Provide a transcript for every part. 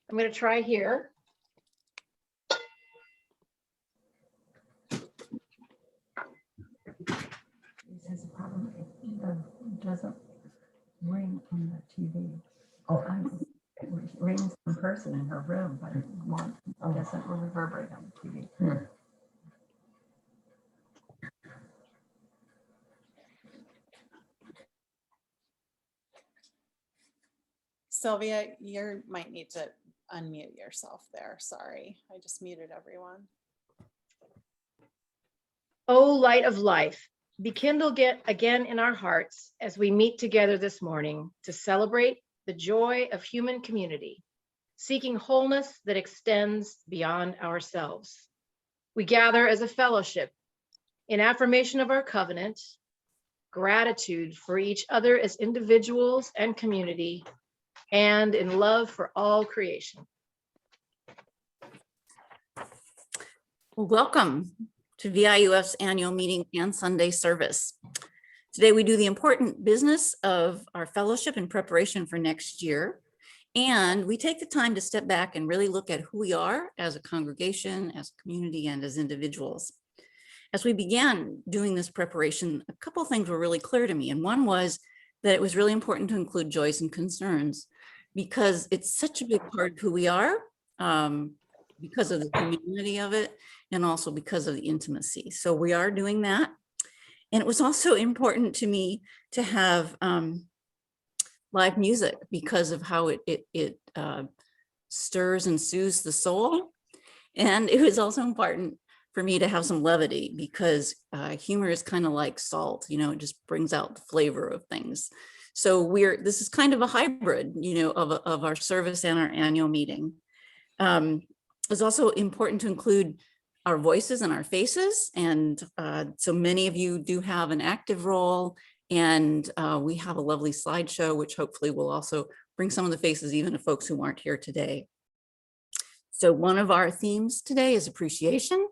I'm going to try here. This has a problem. It doesn't ring on the TV. Oh, it rings in person in her room, but it doesn't reverberate on the TV. Sylvia, you might need to unmute yourself there. Sorry, I just muted everyone. Oh, light of life, be kindled again in our hearts as we meet together this morning to celebrate the joy of human community, seeking wholeness that extends beyond ourselves. We gather as a fellowship in affirmation of our covenant, gratitude for each other as individuals and community, and in love for all creation. Welcome to VIUF's annual meeting and Sunday service. Today we do the important business of our fellowship in preparation for next year. And we take the time to step back and really look at who we are as a congregation, as a community, and as individuals. As we began doing this preparation, a couple of things were really clear to me. And one was that it was really important to include joys and concerns because it's such a big part of who we are, because of the community of it, and also because of the intimacy. So we are doing that. And it was also important to me to have live music because of how it stirs and soothes the soul. And it was also important for me to have some levity because humor is kind of like salt, it just brings out the flavor of things. So this is kind of a hybrid, of our service and our annual meeting. It's also important to include our voices and our faces. And so many of you do have an active role, and we have a lovely slideshow, which hopefully will also bring some of the faces even of folks who aren't here today. So one of our themes today is appreciation.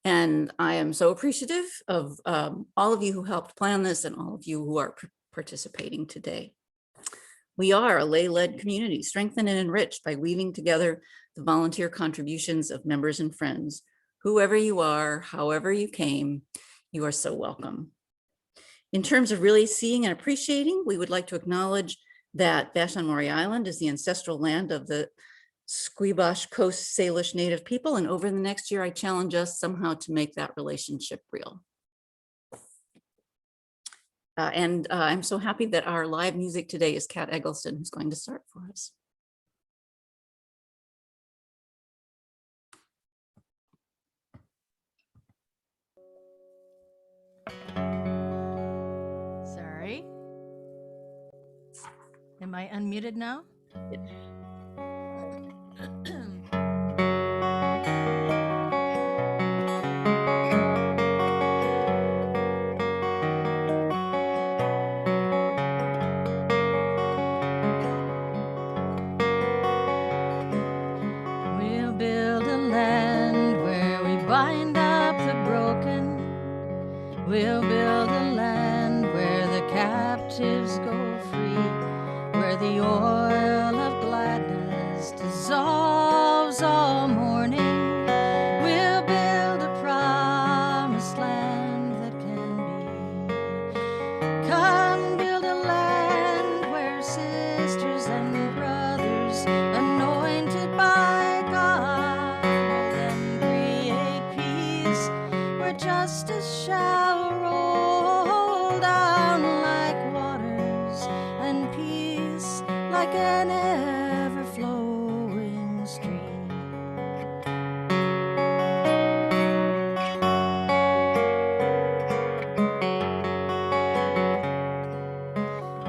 And I am so appreciative of all of you who helped plan this and all of you who are participating today. We are a lay-led community, strengthened and enriched by weaving together the volunteer contributions of members and friends. Whoever you are, however you came, you are so welcome. In terms of really seeing and appreciating, we would like to acknowledge that Vashon-Maury Island is the ancestral land of the Squeebosh Coast Salish Native people, and over the next year, I challenge us somehow to make that relationship real. I'm so happy that our live music today is Kat Eggleston, who's going to start for us. Sorry. Am I unmuted now? We'll build a land where we bind up the broken. We'll build a land where the captives go free, where the oil of gladness dissolves all mourning. We'll build a promised land that can be. Come build a land where sisters and brothers anointed by God then create peace, where justice shall roll down like waters and peace like an ever-flowing stream.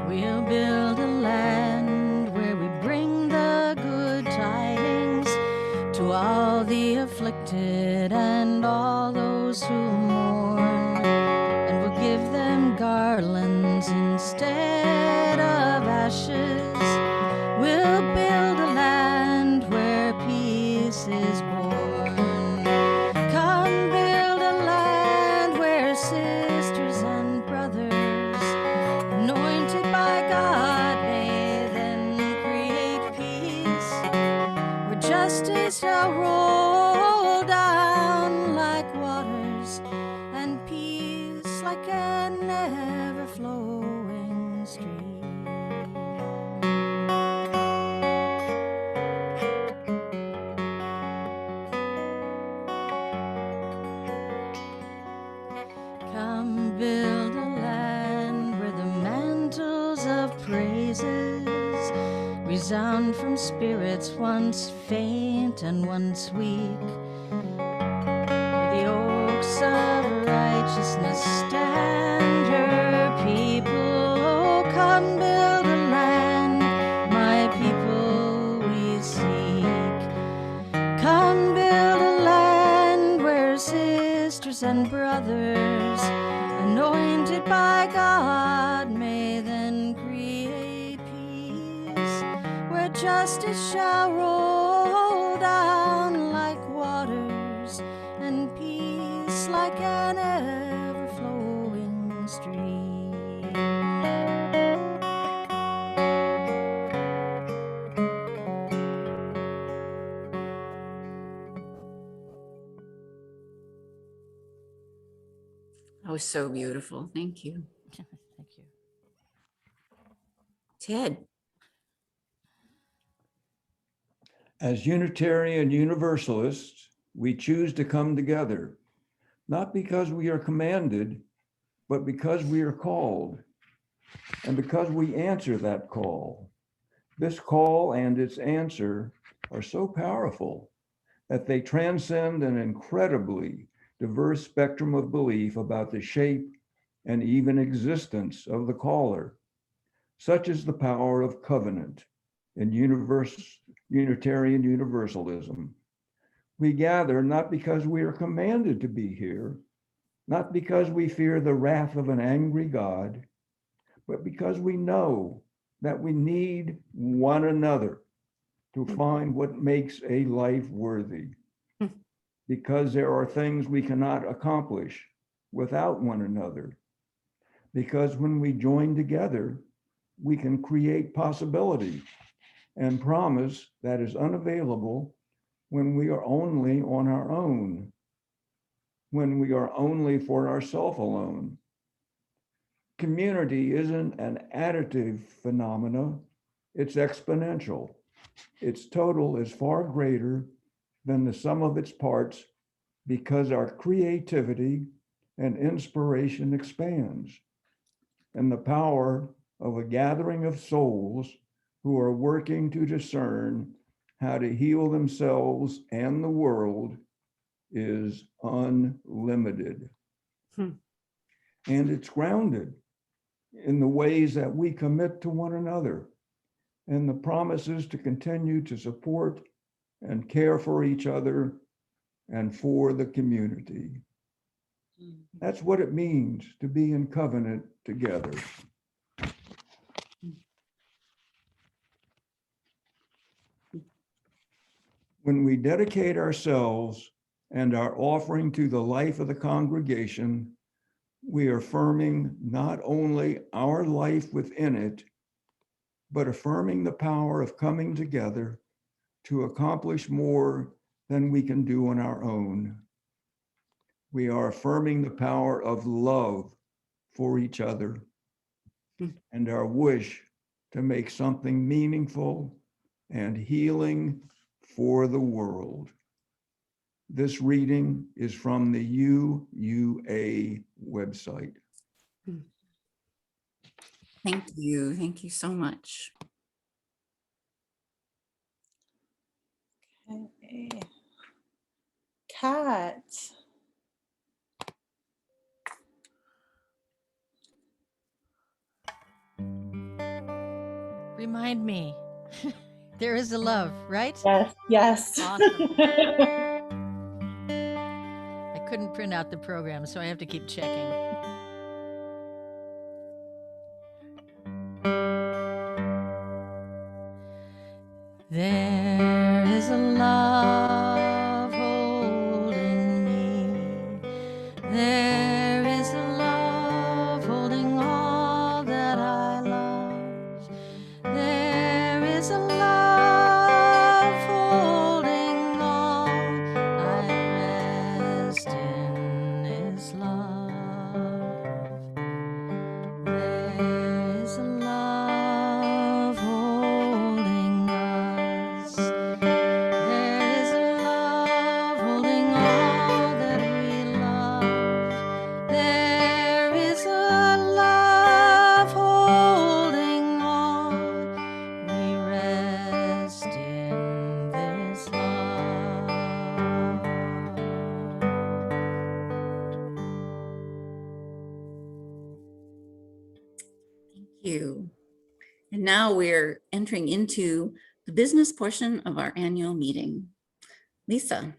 We'll build a land where we bring the good tidings to all the afflicted and all those who mourn, and we'll give them garlands instead of ashes. We'll build a land where peace is born. Come build a land where sisters and brothers anointed by God may then create peace, where shall roll down like waters, and peace like an ever-flowing stream. Come build a land where the mantles of praises resound from spirits once faint and once weak, where the oaks of righteousness stand her people. Oh, come build a land, my people we seek. Come build a land where sisters and brothers, anointed by God, may then create peace, where justice shall roll down like waters, and peace like an ever-flowing stream. That was so beautiful. Thank you. Thank you. Ted. As Unitarian Universalists, we choose to come together, not because we are commanded, but because we are called, and because we answer that call. This call and its answer are so powerful that they transcend an incredibly diverse spectrum of belief about the shape and even existence of the caller. Such is the power of covenant in Unitarian Universalism. We gather not because we are commanded to be here, not because we fear the wrath of an angry God, but because we know that we need one another to find what makes a life worthy. Because there are things we cannot accomplish without one another. Because when we join together, we can create possibility and promise that is unavailable when we are only on our own, when we are only for ourselves alone. Community isn't an additive phenomena, it's exponential. Its total is far greater than the sum of its parts because our creativity and inspiration expands. And the power of a gathering of souls who are working to discern how to heal themselves and the world is unlimited. And it's grounded in the ways that we commit to one another and the promises to continue to support and care for each other and for the community. That's what it means to be in covenant together. When we dedicate ourselves and our offering to the life of the congregation, we are affirming not only our life within it, but affirming the power of coming together to accomplish more than we can do on our own. We are affirming the power of love for each other and our wish to make something meaningful and healing for the world. This reading is from the UUA website. Thank you. Thank you so much. Okay. Kat. Remind me. There is a love, right? Yes. Yes. Awesome. I couldn't print out the program, so I have to keep checking. There is a love holding me. There is a love holding all that I love. There is a love holding all you. And now we're entering into the business portion of our annual meeting. Lisa.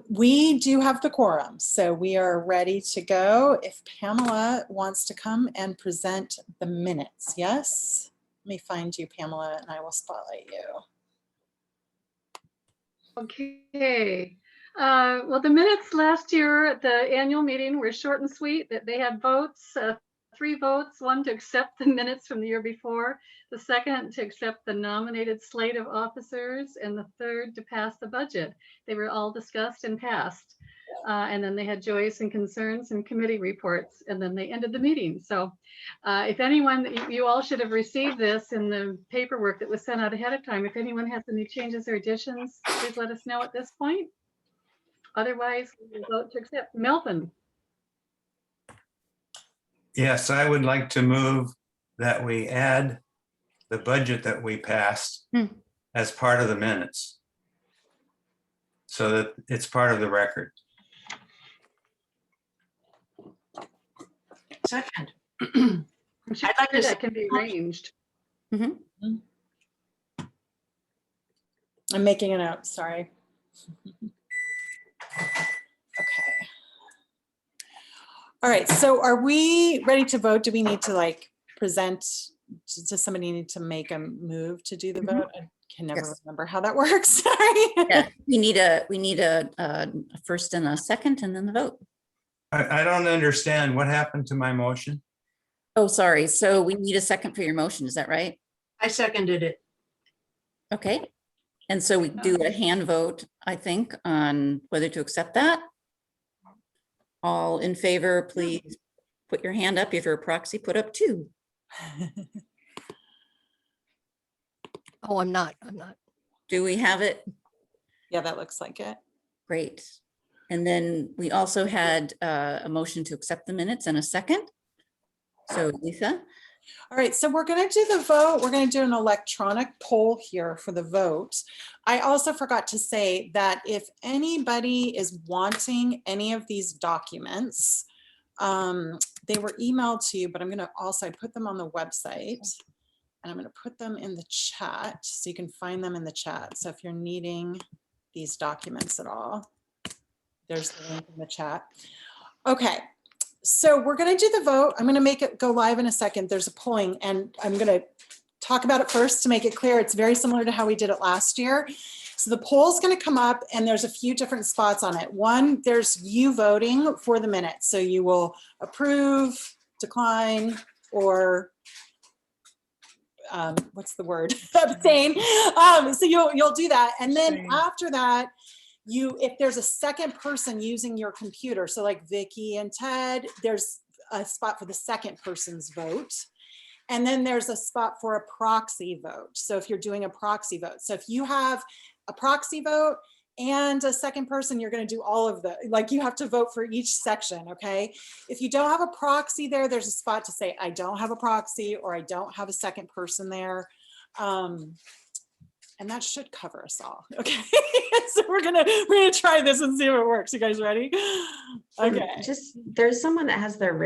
We do have the quorum, so we are ready to go. If Pamela wants to come and present the minutes, yes? Let me find you, Pamela, and I will spotlight you. Okay. Well, the minutes last year at the annual meeting were short and sweet. That they had votes, 3 votes, one to accept the minutes from the year before, the second to accept the nominated slate of officers, and the third to pass the budget. They were all discussed and passed. And then they had joys and concerns and committee reports, and then they ended the meeting. So if anyone, you all should have received this in the paperwork that was sent out ahead of time. If anyone has any changes or additions, please let us know at this point. Otherwise, we will vote to accept. Melvin. Yes, I would like to move that we add the budget that we passed as part of the minutes, so that it's part of the record. Second. I'm sure I'd like to that can be arranged. I'm making a note, sorry. Okay. All right, so are we ready to vote? Do we need to like present, does somebody need to make a move to do the vote? I can never Yes. remember how that works, sorry. Yeah, we need a first and a second and then the vote. I don't understand what happened to my motion. Oh, sorry. So we need a second for your motion. Is that right? I seconded it. Okay. And so we do a hand vote, I think, on whether to accept that. All in favor, please put your hand up. If you're a proxy, put up 2. Oh, I'm not. Do we have it? Yeah, that looks like it. Great. And then we also had a motion to accept the minutes and a second. So Lisa, All right, so we're gonna do the vote. We're gonna do an electronic poll here for the vote. I also forgot to say that if anybody is wanting any of these documents, they were emailed to you, but I'm gonna also put them on the website. And I'm gonna put them in the chat so you can find them in the chat. So if you're needing these documents at all, there's the link in the chat. Okay, so we're gonna do the vote. I'm gonna make it go live in a second. There's a polling and I'm gonna talk about it first to make it clear. It's very similar to how we did it last year. So the poll's gonna come up and there's a few different spots on it. One, there's you voting for the minutes. So you will approve, decline, or what's the word? Abstain. So you'll do that. And then Abstain. after that, if there's a second person using your computer, so like Vicky and Ted, there's a spot for the second person's vote. And then there's a spot for a proxy vote. So if you're doing a proxy vote, so if you have a proxy vote and a second person, you're going to do all of the, like you have to vote for each section, okay? If you don't have a proxy there, there's a spot to say, I don't have a proxy or I don't have a second person there. And that should cover us all, okay? So we're gonna try this and see if it works. You guys ready? Okay. Just there's someone that has their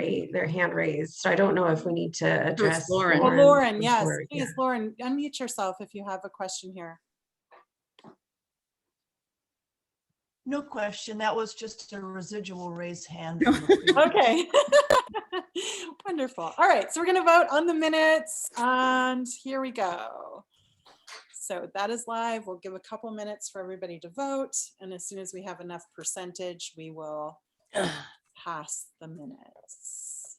hand raised, so I don't know if we need to address Lauren. Well, Lauren, yes, before, please, yeah. Lauren, unmute yourself if you have a question here. No question. That was just a residual raised hand. from the previous- Okay. Wonderful. All right, so we're gonna vote on the minutes and here we go. So that is live. We'll give a couple minutes for everybody to vote. And as soon as we have enough percentage, we will pass the minutes.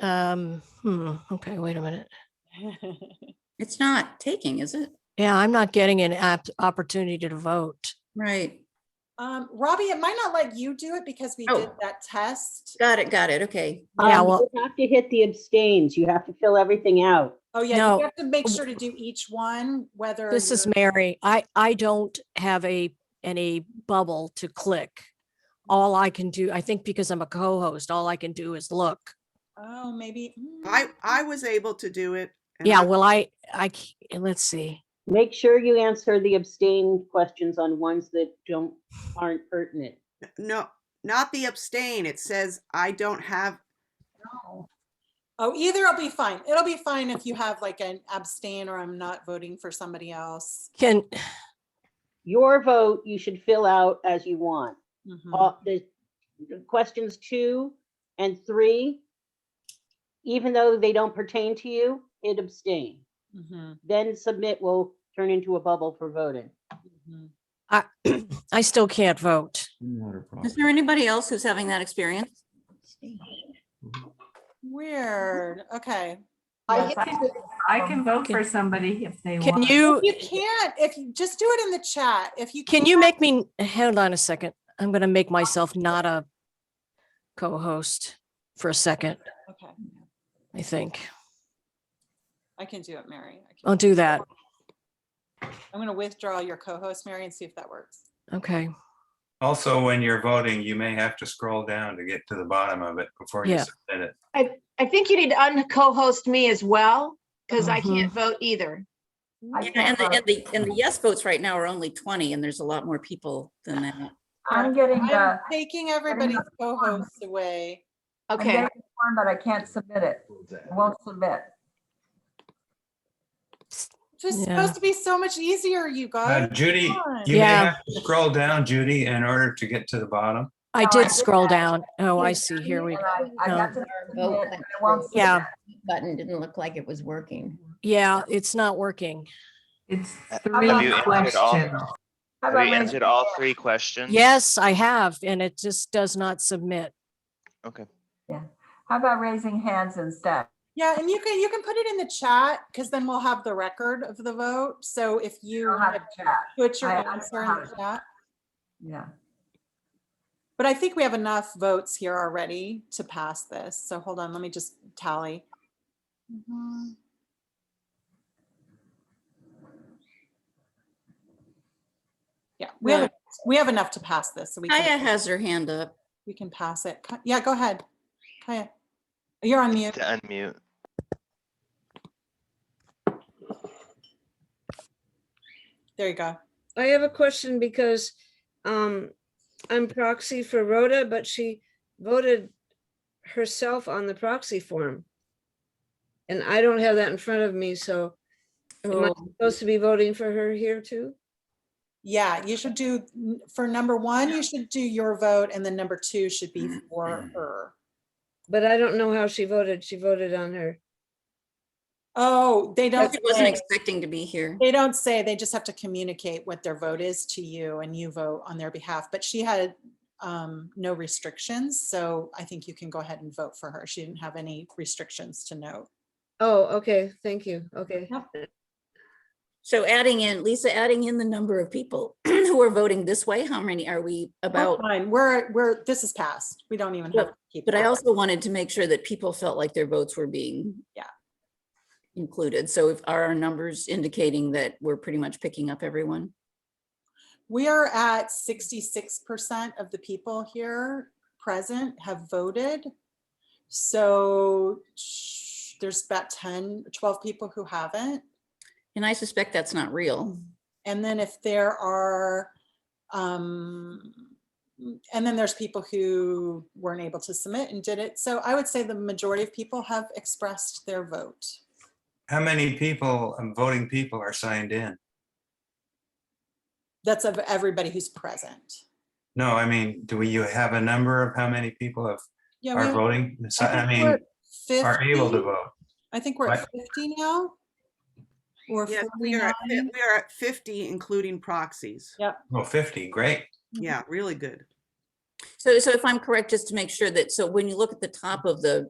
Okay, wait a minute. it's not taking, is it? Yeah, I'm not getting an opportunity to vote. Right. Robbie, it might not let you do it because we did Oh. that test. Got it. Okay. Yeah, well, You have to hit the abstains. You have to fill everything out. Oh yeah, No. you have to make sure to do each one, whether. this is you're- Mary. I don't have any bubble to click. All I can do, I think because I'm a co-host, all I can do is look. Oh, maybe. I was able to do it. and Yeah, I- well, let's see. Make sure you answer the abstain questions on ones that aren't pertinent. No, not the abstain. It says I don't have, Oh, either will be fine. It'll be fine if you have like an abstain or I'm not voting for somebody else. Can, Your vote, you should fill out as you want. Mhm. The questions 2 and 3, even though they don't pertain to you, hit abstain. Mhm. Then submit will turn into a bubble for voting. Mhm. I, I still can't vote. Not a Is problem. there anybody else who's having that experience? Weird. Okay. Yes, I can vote for somebody if they Can want. you, You can't, if you just do it in the chat. If you can you can't- make me, hold on a second. I'm going to make myself not a co-host for a second, Okay, I think. I can do it, Mary. I'll do that. I'm going to withdraw your co-host, Mary, and see if that works. Okay. Also, when you're voting, you may have to scroll down to get to the bottom of it before you Yeah. submit it. I think you need to un-co-host me as well, because I Mhm. can't vote either. I Yeah, can't vote. and the yes votes right now are only 20, and there's a lot more people than that. I'm getting I'm the, taking everybody's co-hosts away. I'm Okay, getting the form, but I can't submit it. I won't submit. It's Yeah. supposed to be so much easier, you guys. Judy, Come on. you may Yeah. have to scroll down, Judy, in order to get to the bottom. I No, I did did scroll that. down. Oh, I see. Here we And go. I got No. to submit, and I won't submit. Yeah. Button didn't look like it was working. Yeah, it's not working. It's Have three you answered all? questions. How Have about you raising answered all your hand? 3 questions? Yes, I have, and it just does not submit. Okay. Yeah. How about raising hands instead? Yeah, and you can put it in the chat because then we'll have the record of the vote. So if you I'll have want to to chat. put your I don't answer know in how the to- chat. Yeah. But I think we have enough votes here already to pass this. So hold on, let me just tally. Yeah, we have enough to pass this, so Kaya has her hand up. we can pass it. Yeah, go ahead. Kaya, you're on mute. To unmute. There you go. I have a question because I'm proxy for Rhoda, but she voted herself on the proxy form. And I don't have that in front of me, so am I Oh, supposed to be voting for her here too? Yeah, you should do, for number 1, you should do your vote, and then number 2 should be for her. But I don't know how she voted. She voted on her. Oh, they don't she wasn't say, expecting to be here. they don't say, they just have to communicate what their vote is to you and you vote on their behalf. But she had no restrictions, so I think you can go ahead and vote for her. She didn't have any restrictions to note. Oh, okay. Thank you. Okay. So Lisa, adding in the number of people who are voting this way, how many are we about? Fine, this is passed. We don't even have to keep. But I that. also wanted to make sure that people felt like their votes were being included. So if are our numbers indicating that we're pretty much picking up everyone? We are at 66% of the people here present have voted. So there's about 12 people who haven't. And I suspect that's not real. And then if there are, and then there's people who weren't able to submit and did it. So I would say the majority of people have expressed their vote. How many people, voting people, are signed in? That's of everybody who's present. No, I mean, do you have a number of how many people are voting? I mean, are able to vote? I think we're at 50 now. Or yes, 49. we are at 50, including proxies. Yep. Oh, 50, great. Yeah, really good. So if I'm correct, just to make sure that, so when you look at the top of the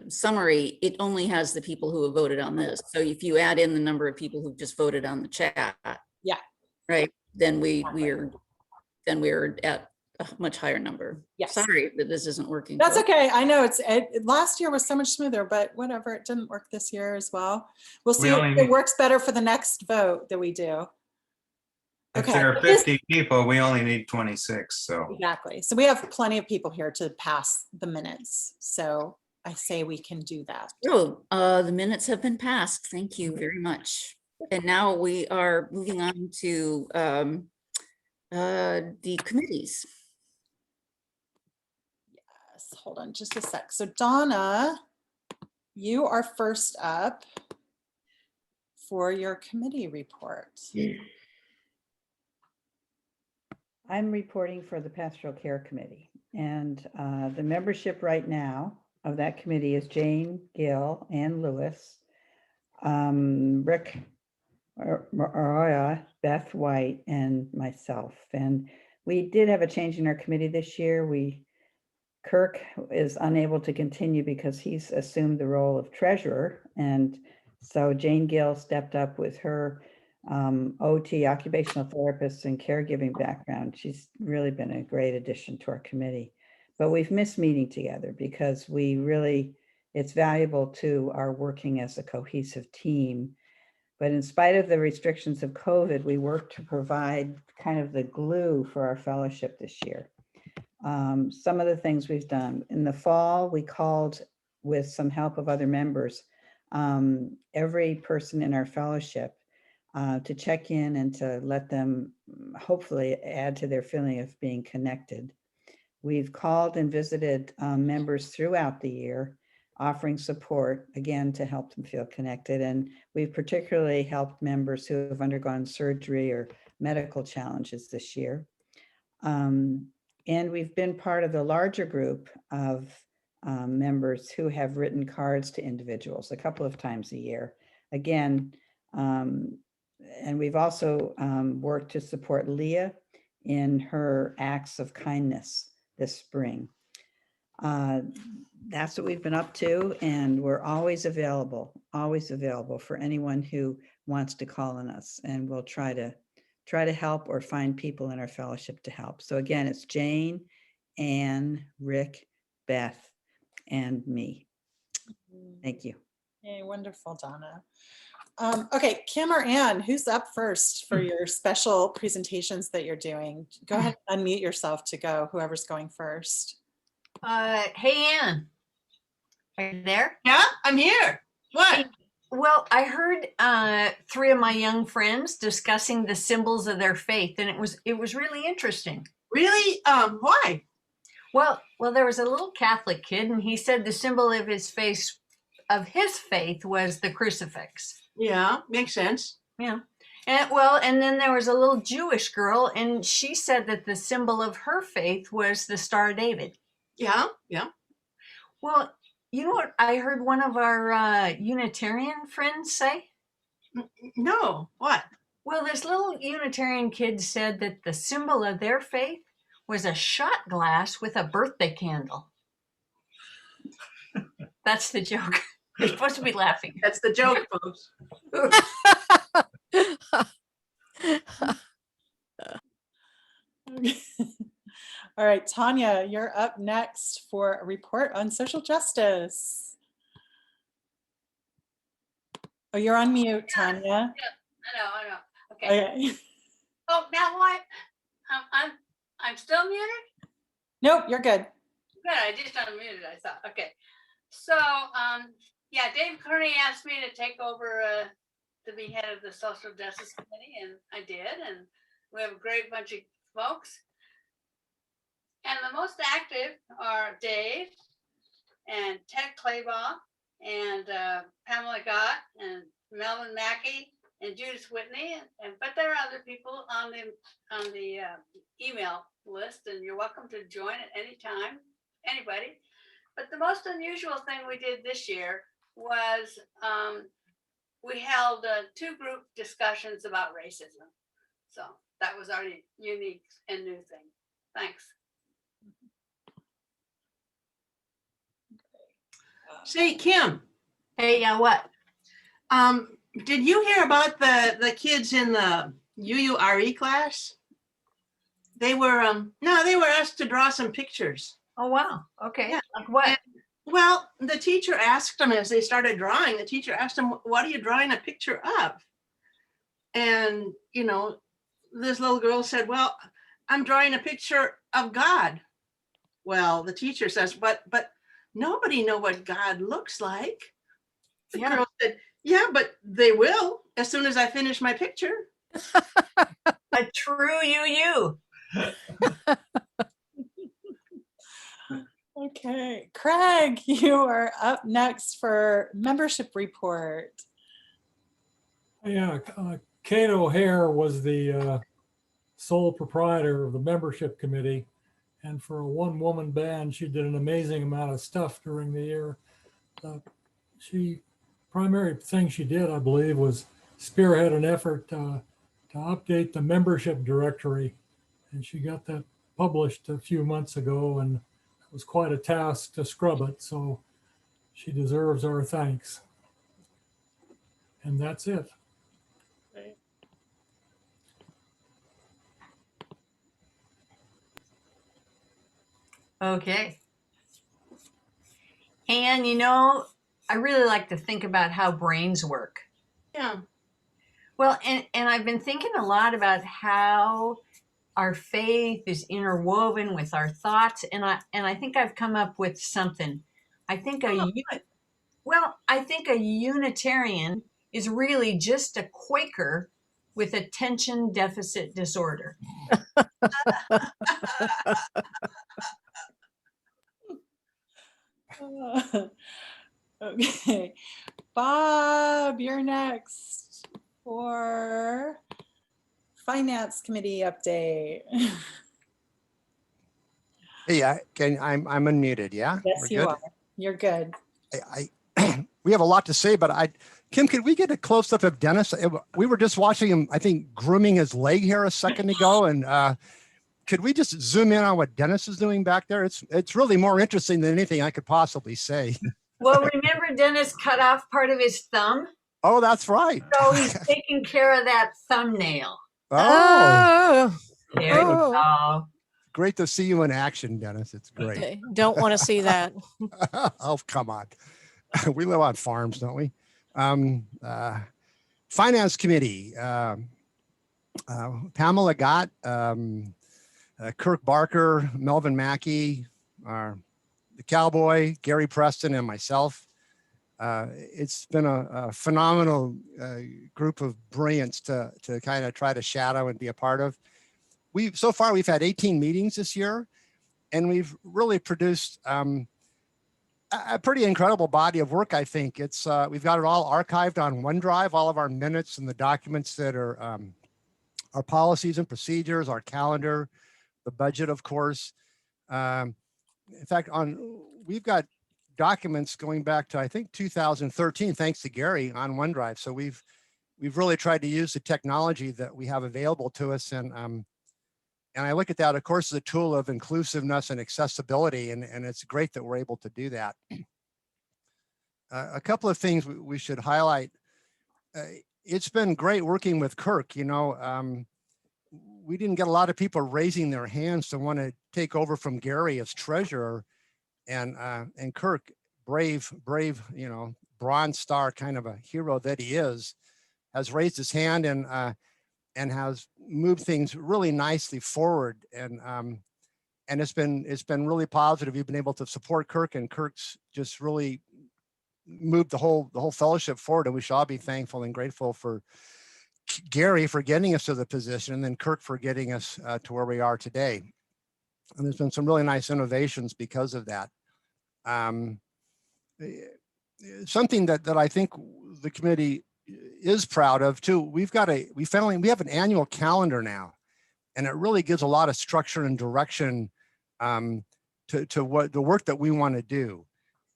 summary, it only has the people who have voted on this. So if you add in the number of people who've just voted on the chat, yeah, right, then we're at a much higher number. Yes. Sorry that this isn't working. That's okay. I know last year was so much smoother, but whatever. It didn't work this year as well. We'll see if it works better for the next vote that we do. If there are 50 people, we only need 26. So exactly. So we have plenty of people here to pass the minutes. So I say we can do that. Oh, the minutes have been passed. Thank you very much. And now we are moving on to The committees. Yes, hold on just a sec. So Donna, you are first up for your committee report. I'm reporting for the Pastoral Care Committee, and the membership right now of that committee is Jane, Gill, Ann Lewis, Rick Arroyo, Beth White, and myself. And we did have a change in our committee this year. Kirk is unable to continue because he's assumed the role of treasurer, and so Jane Gill stepped up with her OT, occupational therapist, and caregiving background. She's really been a great addition to our committee. But we've missed meeting together because it's valuable to our working as a cohesive team. But in spite of the restrictions of COVID, we worked to provide kind of the glue for our fellowship this year. Some of the things we've done in the fall, we called with some help of other members, every person in our fellowship to check in and to let them hopefully add to their feeling of being connected. We've called and visited members throughout the year, offering support, again, to help them feel connected. And we've particularly helped members who have undergone surgery or medical challenges this year. And we've been part of the larger group of members who have written cards to individuals a couple of times a year. Again, and we've also worked to support Leah in her acts of kindness this spring. That's what we've been up to, and we're always available for anyone who wants to call on us, and we'll try to help or find people in our fellowship to help. So again, it's Jane, Ann, Rick, Beth, and me. Thank you. Hey, wonderful, Donna. Okay, Kim or Ann, who's up first for your special presentations that you're doing? Go ahead and unmute yourself to go, whoever's going first. Hey, Ann. Are you there? Yeah, I'm here. What? Hey, well, I heard 3 of my young friends discussing the symbols of their faith, and it was really interesting. Really? Why? Well, there was a little Catholic kid, and he said the symbol of his faith was the crucifix. Yeah, makes sense. Yeah. And then there was a little Jewish girl, and she said that the symbol of her faith was the Star of David. Yeah, yeah. Well, you know what I heard one of our Unitarian friends say? No, what? Well, this little Unitarian kid said that the symbol of their faith was a shot glass with a birthday candle. That's the joke. You're supposed to be laughing. That's the joke, folks. All right, Tanya, you're up next for a report on social justice. Oh, you're on mute, Tanya. Yeah, I know. Okay. Oh, now what? I'm still muted? Nope, you're good. Good, I just unmuted, I thought. Okay. So, yeah, Dave Kearney asked me to take over to be head of the Social Justice Committee, and I did. And we have a great bunch of folks. And the most active are Dave and Ted Claybaugh and Pamela Gott and Melvin Mackey and Judith Whitney, but there are other people on the email list, and you're welcome to join at any time, anybody. But the most unusual thing we did this year was we held 2 group discussions about racism. So that was our unique and new thing. Thanks. Say, Kim. Hey, yeah, what? Did you hear about the kids in the UURE class? They were they were asked to draw some pictures. Oh, wow. Okay. Yeah. Like what? And, well, the teacher asked them as they started drawing, the teacher asked them, what are you drawing a picture of? And, you know, this little girl said, well, I'm drawing a picture of God. Well, the teacher says, but nobody know what God looks like. The girl said, yeah, but they will as soon as I finish my picture. A true you. Okay, Craig, you are up next for membership report. Yeah, Kate O'Hare was the sole proprietor of the membership committee. And for a one-woman band, she did an amazing amount of stuff during the year. Primary thing she did, I believe, was spearhead an effort to update the membership directory. And she got that published a few months ago, and it was quite a task to scrub it. So she deserves our thanks. And that's it. Okay. And you know, I really like to think about how brains work. Yeah. Well, and I've been thinking a lot about how our faith is interwoven with our thoughts, and I think I've come up with something. I think I think a Unitarian is really just a Quaker with attention deficit disorder. Okay, Bob, you're next for Finance Committee update. Hey, I'm unmuted, yeah? Yes, We're you good? are. You're good. We have a lot to say, but Kim, could we get a close up of Dennis? We were just watching him, I think, grooming his leg here a second ago, and could we just zoom in on what Dennis is doing back there? It's really more interesting than anything I could possibly say. Well, remember Dennis cut off part of his thumb? Oh, that's right. So he's taking care of that thumbnail. Oh. There you go. Great to see you in action, Dennis. It's great. Okay, don't want to see that. Oh, come on. We live on farms, don't we? Finance Committee. Pamela Gott, Kirk Barker, Melvin Mackey, the Cowboy, Gary Preston, and myself. It's been a phenomenal group of brilliance to kind of try to shadow and be a part of. So far, we've had 18 meetings this year, and we've really produced a pretty incredible body of work, I think. We've got it all archived on OneDrive, all of our minutes and the documents that are our policies and procedures, our calendar, the budget, of course. In fact, we've got documents going back to, I think, 2013, thanks to Gary, on OneDrive. So we've really tried to use the technology that we have available to us. And I look at that, of course, as a tool of inclusiveness and accessibility, and it's great that we're able to do that. A couple of things we should highlight. It's been great working with Kirk. You know, we didn't get a lot of people raising their hands to want to take over from Gary as treasurer, and Kirk, brave, you know, Bronze Star kind of a hero that he is, has raised his hand and has moved things really nicely forward. And it's been really positive. We've been able to support Kirk, and Kirk's just really moved the whole fellowship forward. And we should all be thankful and grateful for Gary for getting us to the position, and then Kirk for getting us to where we are today. And there's been some really nice innovations because of that. Something that I think the committee is proud of too. We have an annual calendar now, and it really gives a lot of structure and direction to what the work that we want to do.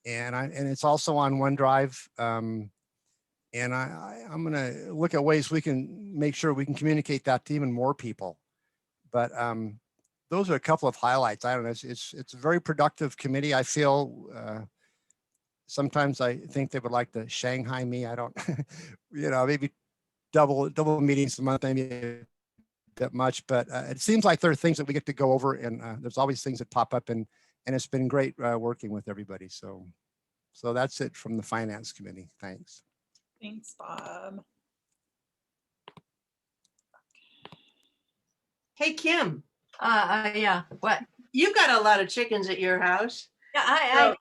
And it's also on OneDrive. And I'm going to look at ways we can make sure we can communicate that to even more people. But those are a couple of highlights. I don't know. It's a very productive committee. I feel sometimes I think they would like to Shanghai me. I don't, you know, maybe double meetings a month, maybe a bit much, but it seems like there are things that we get to go over, and there's always things that pop up, and it's been great working with everybody. So that's it from the Finance Committee. Thanks. Thanks, Bob. Hey, Kim. Yeah, what? You've got a lot of chickens at your house. Yeah,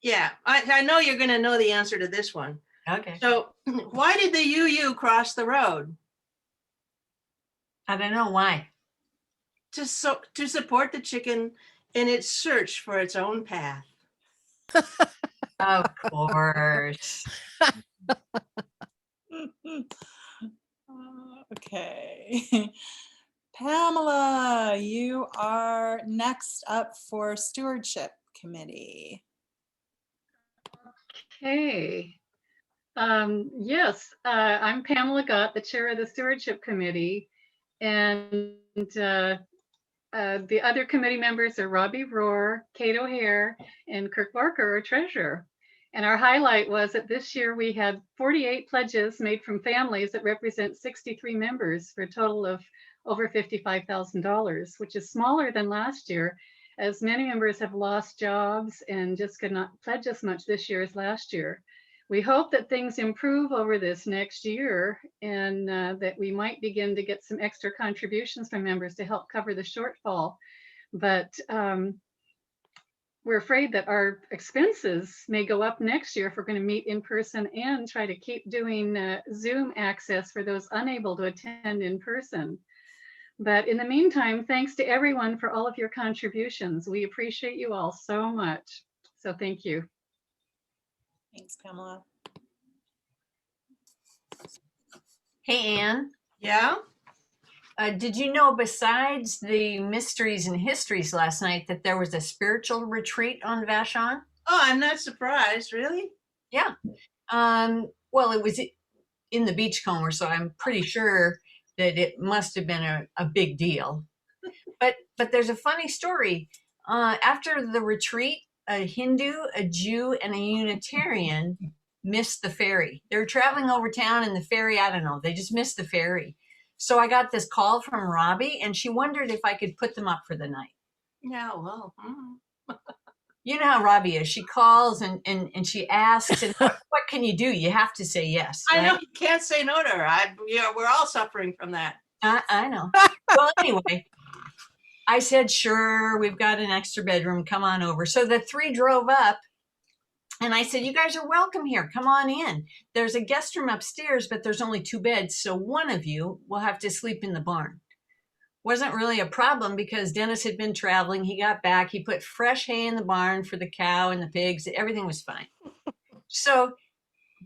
Yeah, I know you're going to know the answer to this one. Okay. So why did the UU cross the road? I don't know why. To support the chicken in its search for its own path. Of course. Okay. Pamela, you are next up for Stewardship Committee. Okay. Yes, I'm Pamela Gott, the chair of the Stewardship Committee. And the other committee members are Robbie Rohr, Kate O'Hare, and Kirk Barker, our treasurer. And our highlight was that this year we had 48 pledges made from families that represent 63 members for a total of over $55,000, which is smaller than last year, as many members have lost jobs and just could not pledge as much this year as last year. We hope that things improve over this next year and that we might begin to get some extra contributions from members to help cover the shortfall. But we're afraid that our expenses may go up next year if we're going to meet in person and try to keep doing Zoom access for those unable to attend in person. But in the meantime, thanks to everyone for all of your contributions. We appreciate you all so much. So thank you. Thanks, Pamela. Hey, Anne. Yeah? Did you know, besides the mysteries and histories last night, that there was a spiritual retreat on Vashon? Oh, I'm not surprised, really? Yeah. Well, it was in the Beachcomber, so I'm pretty sure that it must have been a big deal. But there's a funny story. After the retreat, a Hindu, a Jew, and a Unitarian missed the ferry. They were traveling over town in the ferry. I don't know. They just missed the ferry. So I got this call from Robbie, and she wondered if I could put them up for the night. Yeah, well. You know how Robbie is. She calls and she asks, and what can you do? You have to say yes. I right? know you can't say no to her. We're all suffering from that. I know. Well, anyway, I said, sure, we've got an extra bedroom. Come on over. So the three drove up. And I said, you guys are welcome here. Come on in. There's a guest room upstairs, but there's only 2 beds. So one of you will have to sleep in the barn. Wasn't really a problem because Dennis had been traveling. He got back. He put fresh hay in the barn for the cow and the pigs. Everything was fine. So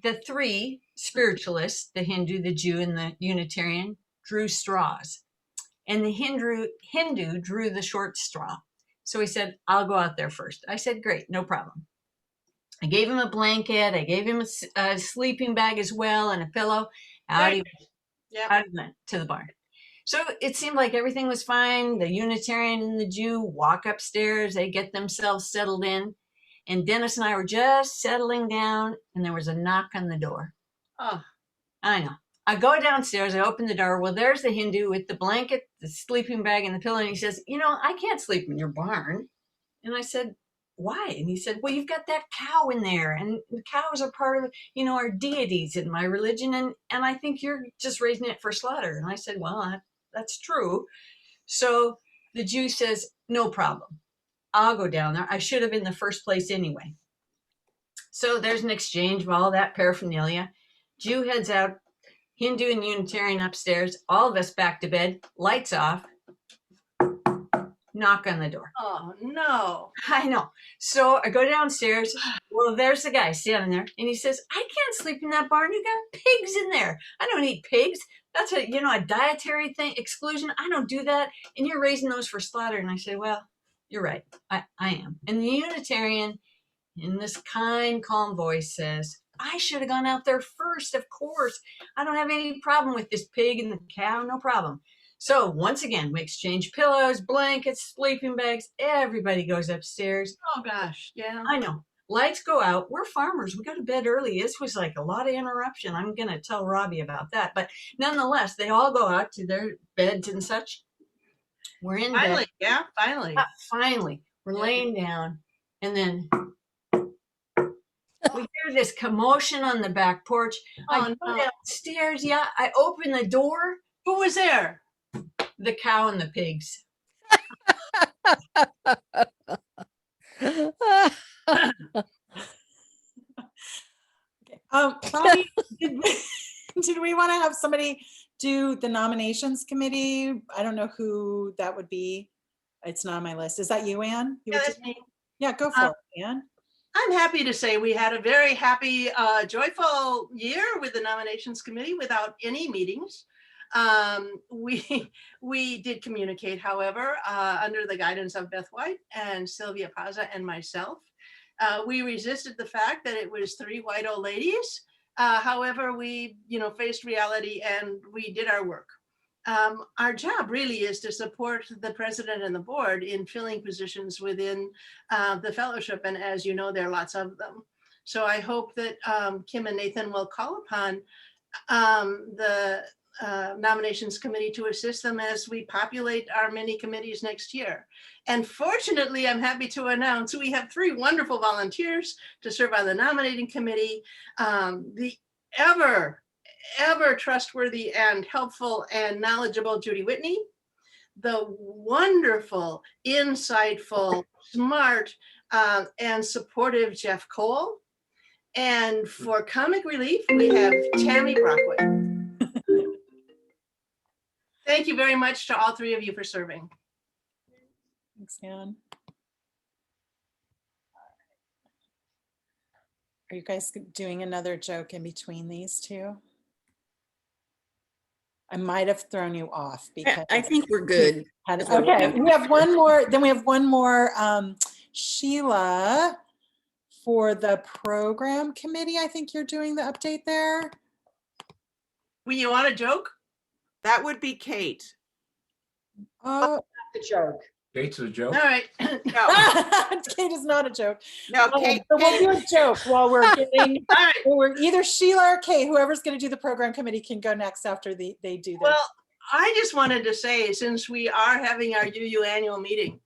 the 3 spiritualists, the Hindu, the Jew, and the Unitarian, drew straws. And the Hindu drew the short straw. So he said, I'll go out there first. I said, great, no problem. I gave him a blanket. I gave him a sleeping bag as well and a pillow. Out he went to the barn. So it seemed like everything was fine. The Unitarian and the Jew walk upstairs. They get themselves settled in. And Dennis and I were just settling down, and there was a knock on the door. Oh, I know. I go downstairs. I open the door. Well, there's the Hindu with the blanket, the sleeping bag, and the pillow. And he says, I can't sleep in your barn. And I said, why? And he said, well, you've got that cow in there, and the cows are part of, our deities in my religion, and I think you're just raising it for slaughter. And I said, well, that's true. So the Jew says, no problem. I'll go down there. I should have in the first place anyway. So there's an exchange of all that paraphernalia. Jew heads out, Hindu and Unitarian upstairs, all of us back to bed, lights off. Knock on the door. Oh, no. I know. So I go downstairs. Well, there's the guy standing there. And he says, I can't sleep in that barn. You got pigs in there. I don't eat pigs. That's a dietary thing, exclusion. I don't do that. And you're raising those for slaughter. And I say, well, you're right. I am. And the Unitarian, in this kind, calm voice, says, I should have gone out there first, of course. I don't have any problem with this pig and the cow. No problem. So once again, we exchange pillows, blankets, sleeping bags. Everybody goes upstairs. Oh, gosh. Yeah. I know. Lights go out. We're farmers. We go to bed early. This was like a lot of interruption. I'm going to tell Robbie about that. But nonetheless, they all go out to their beds and such. We're in Finally, bed. yeah, finally. Finally, we're laying down. And then we hear this commotion on the back porch. I go downstairs. Yeah, I open the door. Who was there? The cow and the pigs. Bobby, did we want to have somebody do the nominations committee. I don't know who that would be. It's not on my list. Is that you, Anne? You Yeah, would that's do- me. Yeah, go for it, Anne. I'm happy to say we had a very happy, joyful year with the nominations committee without any meetings. We did communicate, however, under the guidance of Beth White and Sylvia Paza and myself. We resisted the fact that it was 3 white old ladies. However, we, faced reality and we did our work. Our job really is to support the president and the board in filling positions within the fellowship. And as you know, there are lots of them. So I hope that Kim and Nathan will call upon the nominations committee to assist them as we populate our many committees next year. And fortunately, I'm happy to announce we have 3 wonderful volunteers to serve on the nominating committee. The ever trustworthy and helpful and knowledgeable Judy Whitney, the wonderful, insightful, smart, and supportive Jeff Cole. And for comic relief, we have Tammy Brockway. Thank you very much to all 3 of you for serving. Thanks, Anne. Are you guys doing another joke in between these two? I might have thrown you off because I think we're good. Okay, we have one more. Then we have one more. Sheila, for the program committee, I think you're doing the update there. When you want a joke? That would be Kate. Oh, the joke. Kate's a joke. All right. No, Kate is not a joke. no, Kate. So we'll do a joke while we're getting. All right. We're either Sheila or Kate. Whoever's going to do the program committee can go next after they do this. Well, I just wanted to say, since we are having our UU annual meeting,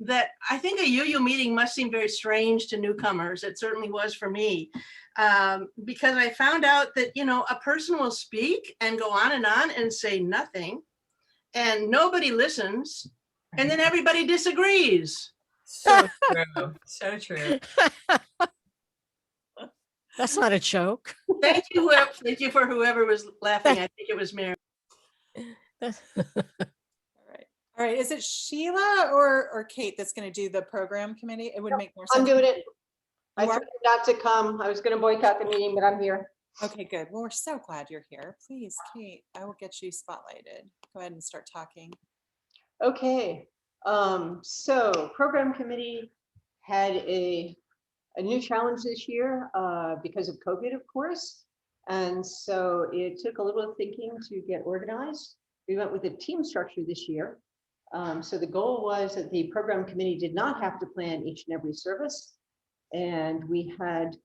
that I think a UU meeting must seem very strange to newcomers. It certainly was for me, because I found out that, a person will speak and go on and say nothing, and nobody listens, and then everybody disagrees. So true. So true. That's not a joke. Thank you, thank you for whoever was laughing. I think it was Mary. All right. Is it Sheila or Kate that's going to do the program committee? It would make more sense. I'm doing it. I You are? tried not to come. I was going to boycott the meeting, but I'm here. Okay, good. Well, we're so glad you're here. Please, Kate, I will get you spotlighted. Go ahead and start talking. Okay. So program committee had a new challenge this year because of COVID, of course. And so it took a little thinking to get organized. We went with a team structure this year. So the goal was that the program committee did not have to plan each and every service. And we had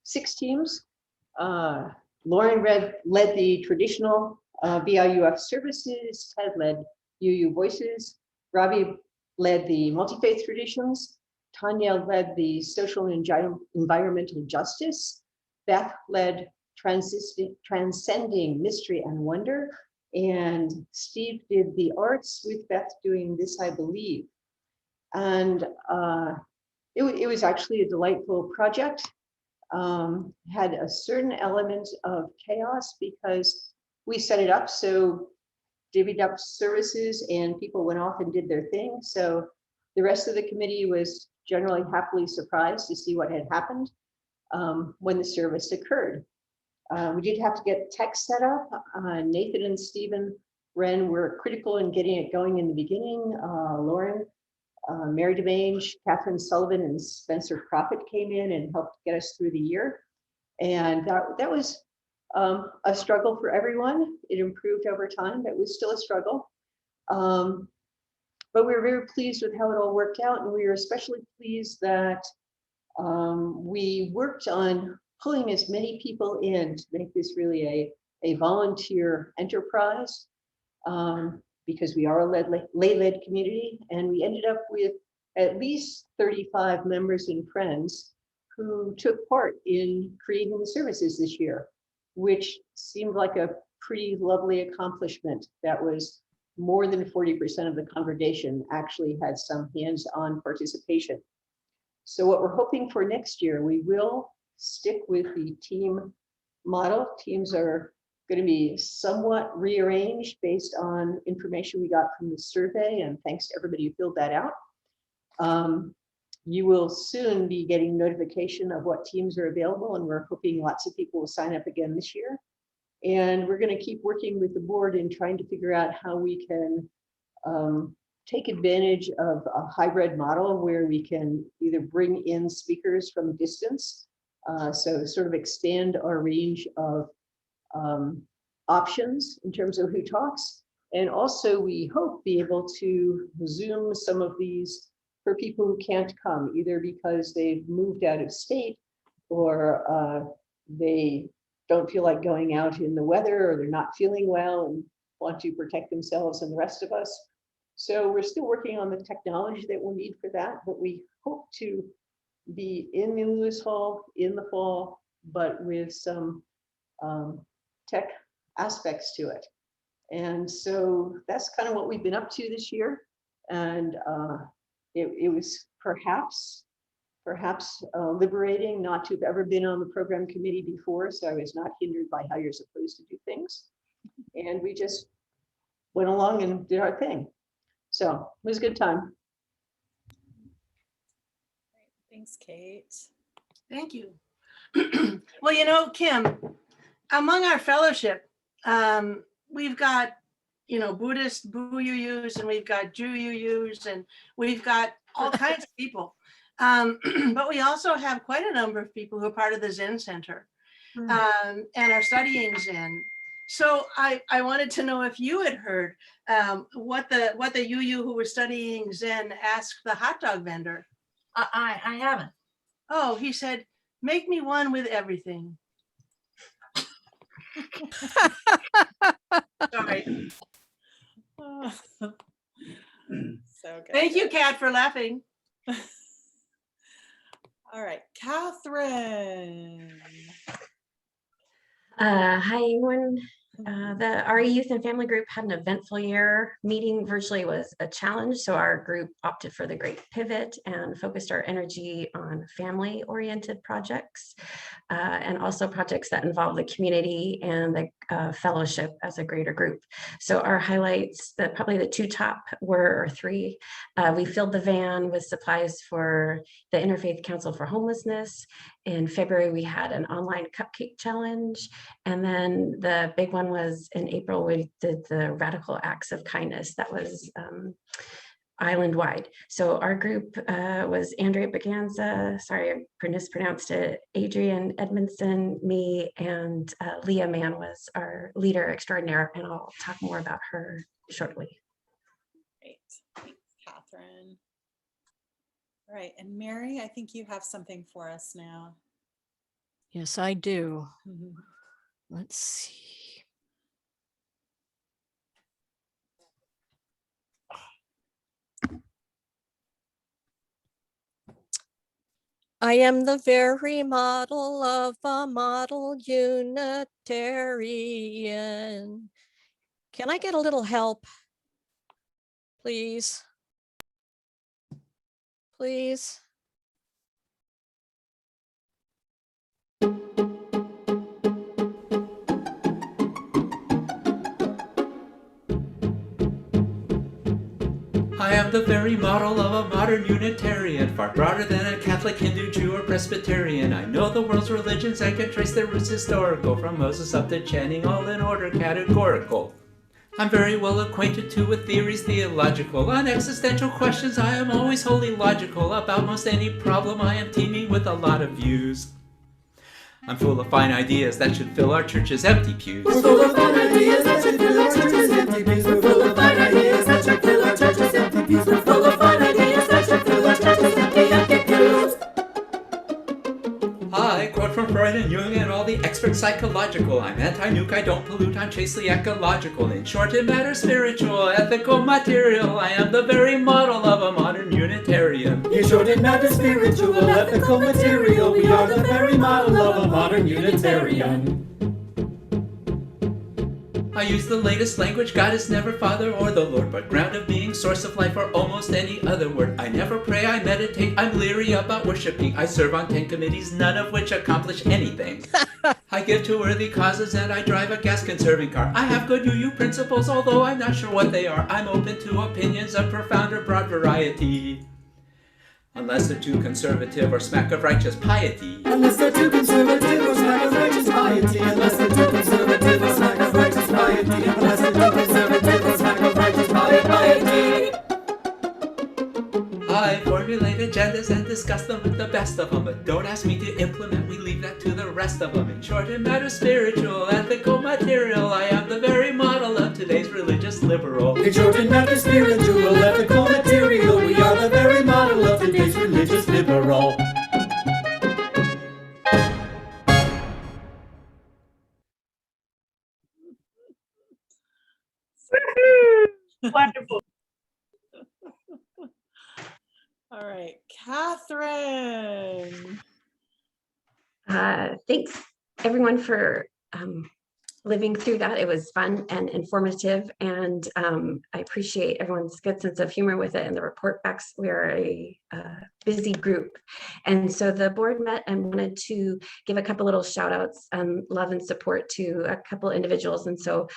6 teams. Lauren led the traditional VIUF services, Ted led UU Voices, Robbie led the multi-faith traditions, Tanya led the social and environmental justice, Beth led transcending mystery and wonder, and Steve did the arts with Beth doing This I Believe. And it was actually a delightful project. Had a certain element of chaos because we set it up so divvied up services and people went off and did their thing. So the rest of the committee was generally happily surprised to see what had happened when the service occurred. We did have to get tech set up. Nathan and Stephen Wren were critical in getting it going in the beginning. Lauren, Mary DeMange, Catherine Sullivan, and Spencer Prophet came in and helped get us through the year. And that was a struggle for everyone. It improved over time, but it was still a struggle. But we were very pleased with how it all worked out. And we were especially pleased that we worked on pulling as many people in to make this really a volunteer enterprise, because we are a lay-led community. And we ended up with at least 35 members and friends who took part in creating the services this year, which seemed like a pretty lovely accomplishment. That was more than 40% of the congregation actually had some hands-on participation. So what we're hoping for next year, we will stick with the team model. Teams are going to be somewhat rearranged based on information we got from the survey, and thanks to everybody who filled that out. You will soon be getting notification of what teams are available, and we're hoping lots of people will sign up again this year. And we're going to keep working with the board in trying to figure out how we can take advantage of a hybrid model where we can either bring in speakers from a distance, so sort of expand our range of options in terms of who talks. And also we hope be able to Zoom some of these for people who can't come, either because they've moved out of state or they don't feel like going out in the weather, or they're not feeling well and want to protect themselves and the rest of us. So we're still working on the technology that we'll need for that, but we hope to be in the Lewis Hall in the fall, but with some tech aspects to it. And so that's kind of what we've been up to this year. And it was perhaps liberating not to have ever been on the program committee before, so I was not hindered by how you're supposed to do things. And we just went along and did our thing. So it was a good time. Thanks, Kate. Thank you. Well, you know, Kim, among our fellowship, we've got, you know, Buddhist VIUFs, and we've got VIUFs, and we've got all kinds of people. But we also have quite a number of people who are part of the Zen Center and are studying Zen. So I wanted to know if you had heard what the UU who were studying Zen asked the hot dog vendor. I haven't. Oh, he said, "Make me one with everything." Sorry. So good. Thank you, Kat, for laughing. All right, Catherine. Hi, everyone. The RE Youth and Family Group had an eventful year. Meeting virtually was a challenge, so our group opted for the Great Pivot and focused our energy on family-oriented projects and also projects that involve the community and the fellowship as a greater group. So our highlights, probably the two top or three, we filled the van with supplies for the Interfaith Council for Homelessness. In February, we had an online cupcake challenge. And then the big one was in April, we did the Radical Acts of Kindness. That was island-wide. So our group was Andrea Baganza, sorry, I mispronounced it, Adrian Edmondson, me, and Leah Mann was our leader extraordinaire, and I'll talk more about her shortly. Great, thanks, Catherine. All right, and Mary, I think you have something for us now. Yes, I do. Mhm. Let's see. I am the very model of a model Unitarian. Can I get a little help? Please. Please. I am the very model of a modern Unitarian, far broader than a Catholic, Hindu, Jew, or Presbyterian. I know the world's religions and can trace their roots historical, from Moses up to Channing, all in order categorical. I'm very well acquainted too with theories theological. On existential questions I am always wholly logical. About most any problem I am teeming with a lot of views. I'm full of fine ideas that should fill our church's empty pews. We're full of fine ideas that should fill our church's empty pews. We're full of fine ideas that should fill our church's empty pews. We're full of fine ideas that should fill our church's empty pews. I quote from Freud and Jung and all the experts psychological. I'm anti-nuke, I don't pollute, I'm chastely ecological. In short, it matters spiritual, ethical, material. I am the very model of a modern Unitarian. In short, it matters spiritual, ethical, material. We are the very model of a modern Unitarian. I use the latest language, God is never Father or the Lord, but ground of being, source of life, or almost any other word. I never pray, I meditate, I'm leery about worshiping. I serve on 10 committees, none of which accomplish anything. I give to worthy causes and I drive a gas-conserving car. I have good UU principles, although I'm not sure what they are. I'm open to opinions of profound or broad variety, unless they're too conservative or smack of righteous piety. Unless they're too conservative or smack of righteous piety. Unless they're too conservative or smack of righteous piety. Unless they're too conservative or smack of righteous piety. I formulate agendas and discuss them with the best of them, but don't ask me to implement, we leave that to the rest of them. In short, in matter spiritual, ethical, material, I am the very model of today's religious liberal. In short, in matter spiritual, ethical, material, we are the very model of today's religious liberal. Wonderful. All right, Catherine. Thanks everyone for living through that. It was fun and informative, and I appreciate everyone's good sense of humor with it and the report backs. We are a busy group, and so the board met and wanted to give a couple little shout outs and love and support to a couple individuals, and so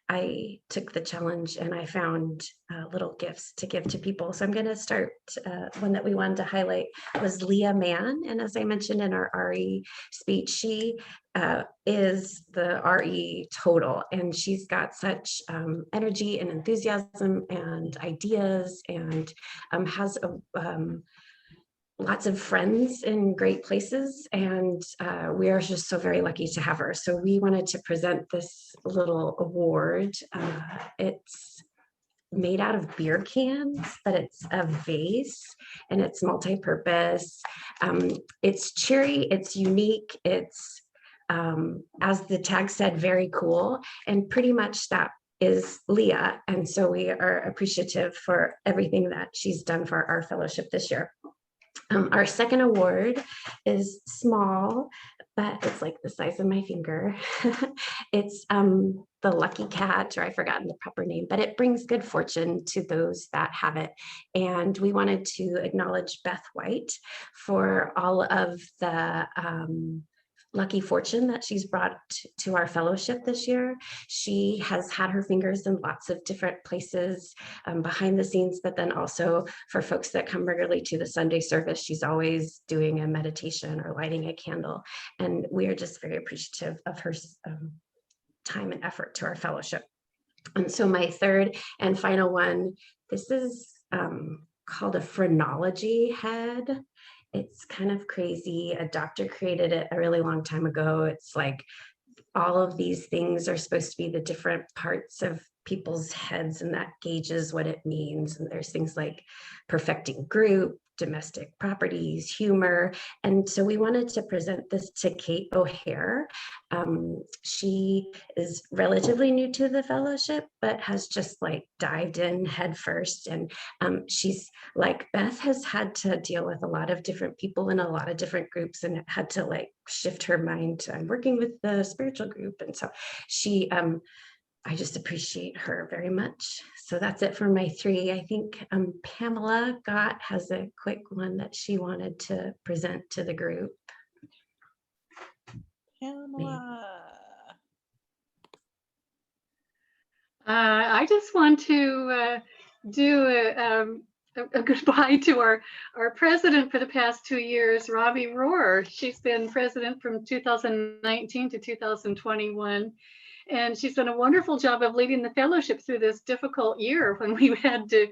I took the challenge and I found little gifts to give to people. So I'm going to start. One that we wanted to highlight was Leah Mann. And as I mentioned in our RE speech, she is the RE total. And she's got such energy and enthusiasm and ideas, and has lots of friends in great places, and we are just so very lucky to have her. So we wanted to present this little award. It's made out of beer cans, but it's a vase and it's multi-purpose. It's cheery, it's unique, it's as the tag said, very cool, and pretty much that is Leah. And so we are appreciative for everything that she's done for our fellowship this year. Our second award is small, but it's like the size of my finger. It's the Lucky Cat, or I've forgotten the proper name, but it brings good fortune to those that have it. And we wanted to acknowledge Beth White for all of the lucky fortune that she's brought to our fellowship this year. She has had her fingers in lots of different places behind the scenes, but then also for folks that come regularly to the Sunday service, she's always doing a meditation or lighting a candle. And we are just very appreciative of her time and effort to our fellowship. And so my third and final one, this is called a phrenology head. It's kind of crazy. A doctor created it a really long time ago. It's like all of these things are supposed to be the different parts of people's heads, and that gauges what it means. And there's things like perfecting group, domestic properties, humor. And so we wanted to present this to Kate O'Hare. She is relatively new to the fellowship, but has just like dived in head first. And she's like Beth, has had to deal with a lot of different people in a lot of different groups, and had to like shift her mind to working with the spiritual group. And so she, I just appreciate her very much. So that's it for my three. I think Pamela Gott has a quick one that she wanted to present to the group. Pamela. I just want to do a goodbye to our president for the past 2 years, Robbie Rohr. She's been president from 2019 to 2021. And she's done a wonderful job of leading the fellowship through this difficult year when we had to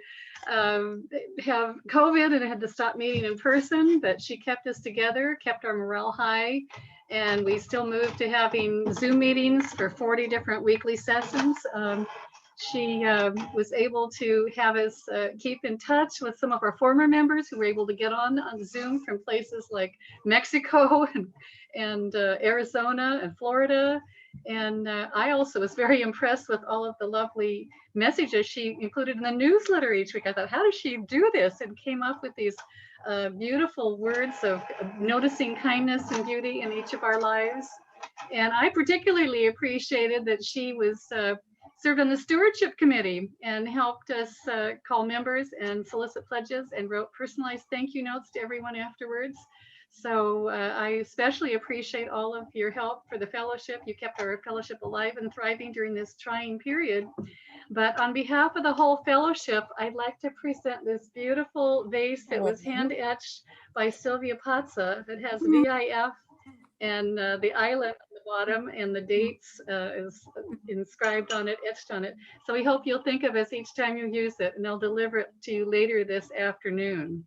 have COVID and had to stop meeting in person, but she kept us together, kept our morale high, and we still moved to having Zoom meetings for 40 different weekly sessions. She was able to have us keep in touch with some of our former members who were able to get on Zoom from places like Mexico and Arizona and Florida. And I also was very impressed with all of the lovely messages she included in the newsletter each week. I thought, how does she do this? And came up with these beautiful words of noticing kindness and beauty in each of our lives. And I particularly appreciated that she was served on the stewardship committee and helped us call members and solicit pledges and wrote personalized thank you notes to everyone afterwards. So I especially appreciate all of your help for the fellowship. You kept our fellowship alive and thriving during this trying period. But on behalf of the whole fellowship, I'd like to present this beautiful vase that was hand etched by Sylvia Patza that has VIF and the island on the bottom and the dates is inscribed on it, etched on it. So we hope you'll think of us each time you use it, and they'll deliver it to you later this afternoon.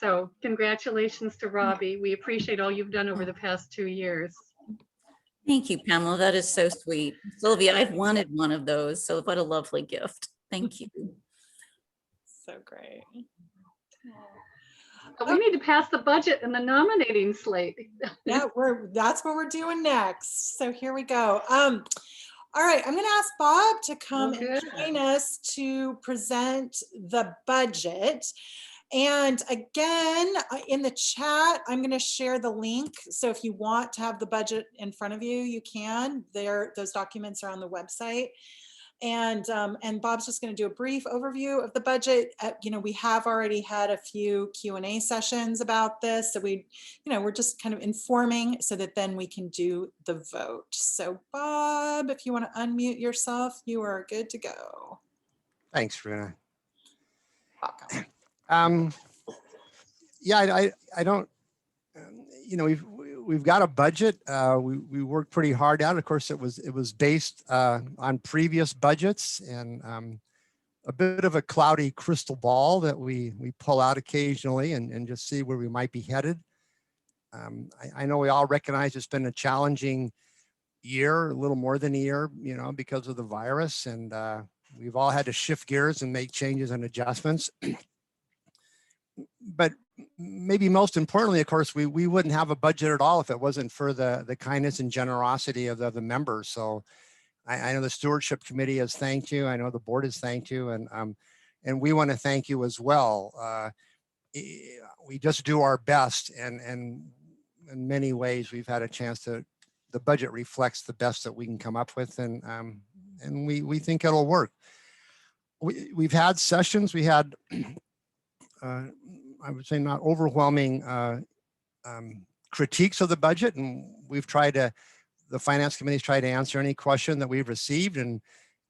So congratulations to Robbie. We appreciate all you've done over the past 2 years. Thank you, Pamela. That is so sweet. Sylvia, I've wanted one of those. So what a lovely gift. Thank you. So great. But we need to pass the budget and the nominating slate. Yeah, that's what we're doing next. So here we go. All right, I'm going to ask Bob to come and join us to present the budget. And again, in the chat, I'm going to share the link. So if you want to have the budget in front of you, you can. Those documents are on the website. And Bob's just going to do a brief overview of the budget. We have already had a few Q&A sessions about this. So we're just kind of informing so that then we can do the vote. So Bob, if you want to unmute yourself, you are good to go. Thanks, Runa. Welcome. Yeah, I don't, we've got a budget. We worked pretty hard out. Of course, it was based on previous budgets and a bit of a cloudy crystal ball that we pull out occasionally and just see where we might be headed. I know we all recognize it's been a challenging year, a little more than a year, because of the virus, and we've all had to shift gears and make changes and adjustments. But maybe most importantly, of course, we wouldn't have a budget at all if it wasn't for the kindness and generosity of the members. So I know the stewardship committee has thanked you. I know the board has thanked you, and we want to thank you as well. We just do our best, and in many ways we've had a chance to. The budget reflects the best that we can come up with, and we think it'll work. We've had sessions. We had. I would say not overwhelming critiques of the budget, and we've tried to, the finance committee's tried to answer any question that we've received, and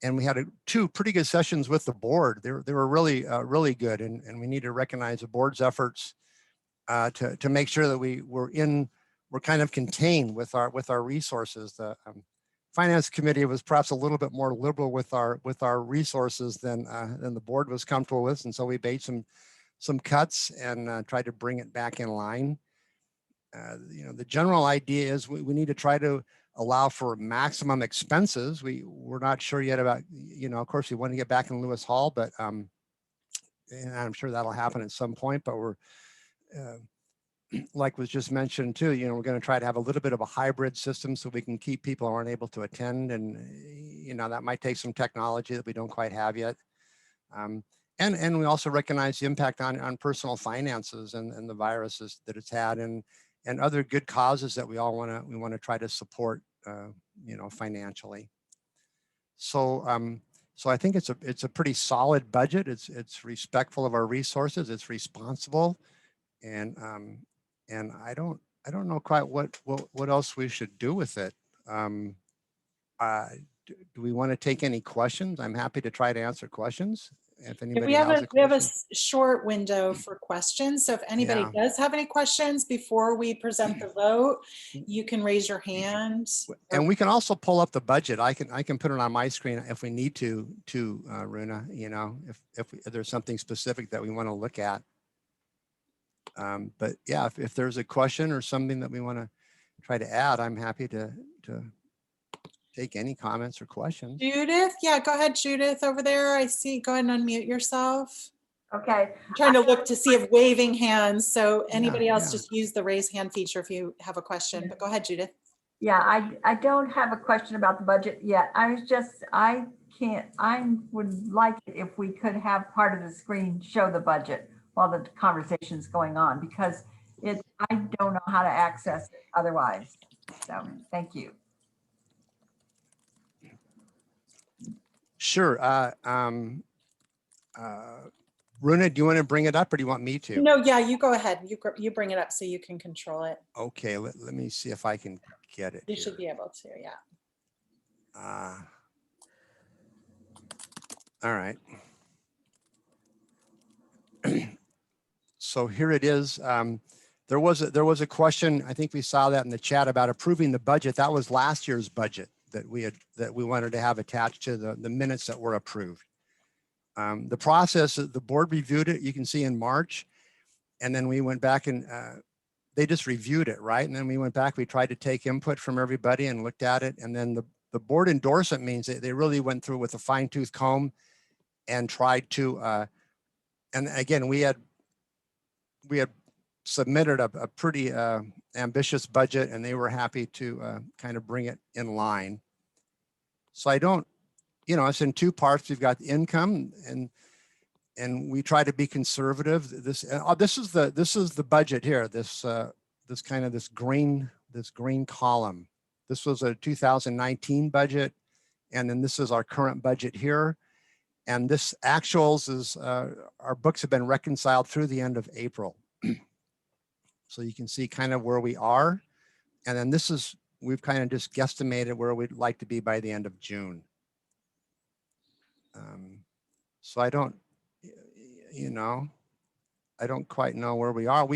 we had two pretty good sessions with the board. They were really really good, and we need to recognize the board's efforts to make sure that we're kind of contained with our resources. The finance committee was perhaps a little bit more liberal with our resources than the board was comfortable with, and so we made some cuts and tried to bring it back in line. The general idea is we need to try to allow for maximum expenses. We're not sure yet about, of course we want to get back in Lewis Hall, but and I'm sure that'll happen at some point, but we're, like was just mentioned too, we're going to try to have a little bit of a hybrid system so we can keep people who aren't able to attend. And, that might take some technology that we don't quite have yet. And we also recognize the impact on personal finances and the viruses that it's had, and other good causes that we want to try to support, financially. So I think it's a pretty solid budget. It's respectful of our resources. It's responsible, and I don't know quite what else we should do with it. Do we want to take any questions? I'm happy to try to answer questions. If anybody we have Mm-hmm. a short window for questions. So if anybody does have any questions before we present the vote, you can raise your hand. And we can also pull up the budget. I can put it on my screen if we need to Runa, if there's something specific that we want to look at. But yeah, if there's a question or something that we want to try to add, I'm happy to take any comments or questions. Judith, yeah, go ahead, Judith, over there. I see. Go ahead and unmute yourself. Okay. I'm trying to look to see if waving hands. So anybody else, just use the raise hand feature if you have a question. But go ahead, Judith. Yeah, I don't have a question about the budget yet. I would like it if we could have part of the screen show the budget while the conversation's going on, because I don't know how to access it otherwise. So thank you. Sure. Runa, do you want to bring it up or do you want me to? No, yeah, you go ahead. You bring it up so you can control it. Okay, let me see if I can get it. You should be able to, yeah. All right. So here it is. There was a question, I think we saw that in the chat, about approving the budget. That was last year's budget that we wanted to have attached to the minutes that were approved. The process, the board reviewed it, you can see in March, and then we went back and they just reviewed it, right? And then we went back, we tried to take input from everybody and looked at it. And then the board endorsement means that they really went through with a fine tooth comb and tried to, and again, we had submitted a pretty ambitious budget, and they were happy to kind of bring it in line. So I don't, it's in two parts. We've got the income, and we try to be conservative. This is the budget here. This green column. This was a 2019 budget, and then this is our current budget here. And this actuals is our books have been reconciled through the end of April. So you can see kind of where we are. And then we've kind of just guesstimated where we'd like to be by the end of June. So I don't, I don't quite know where we are.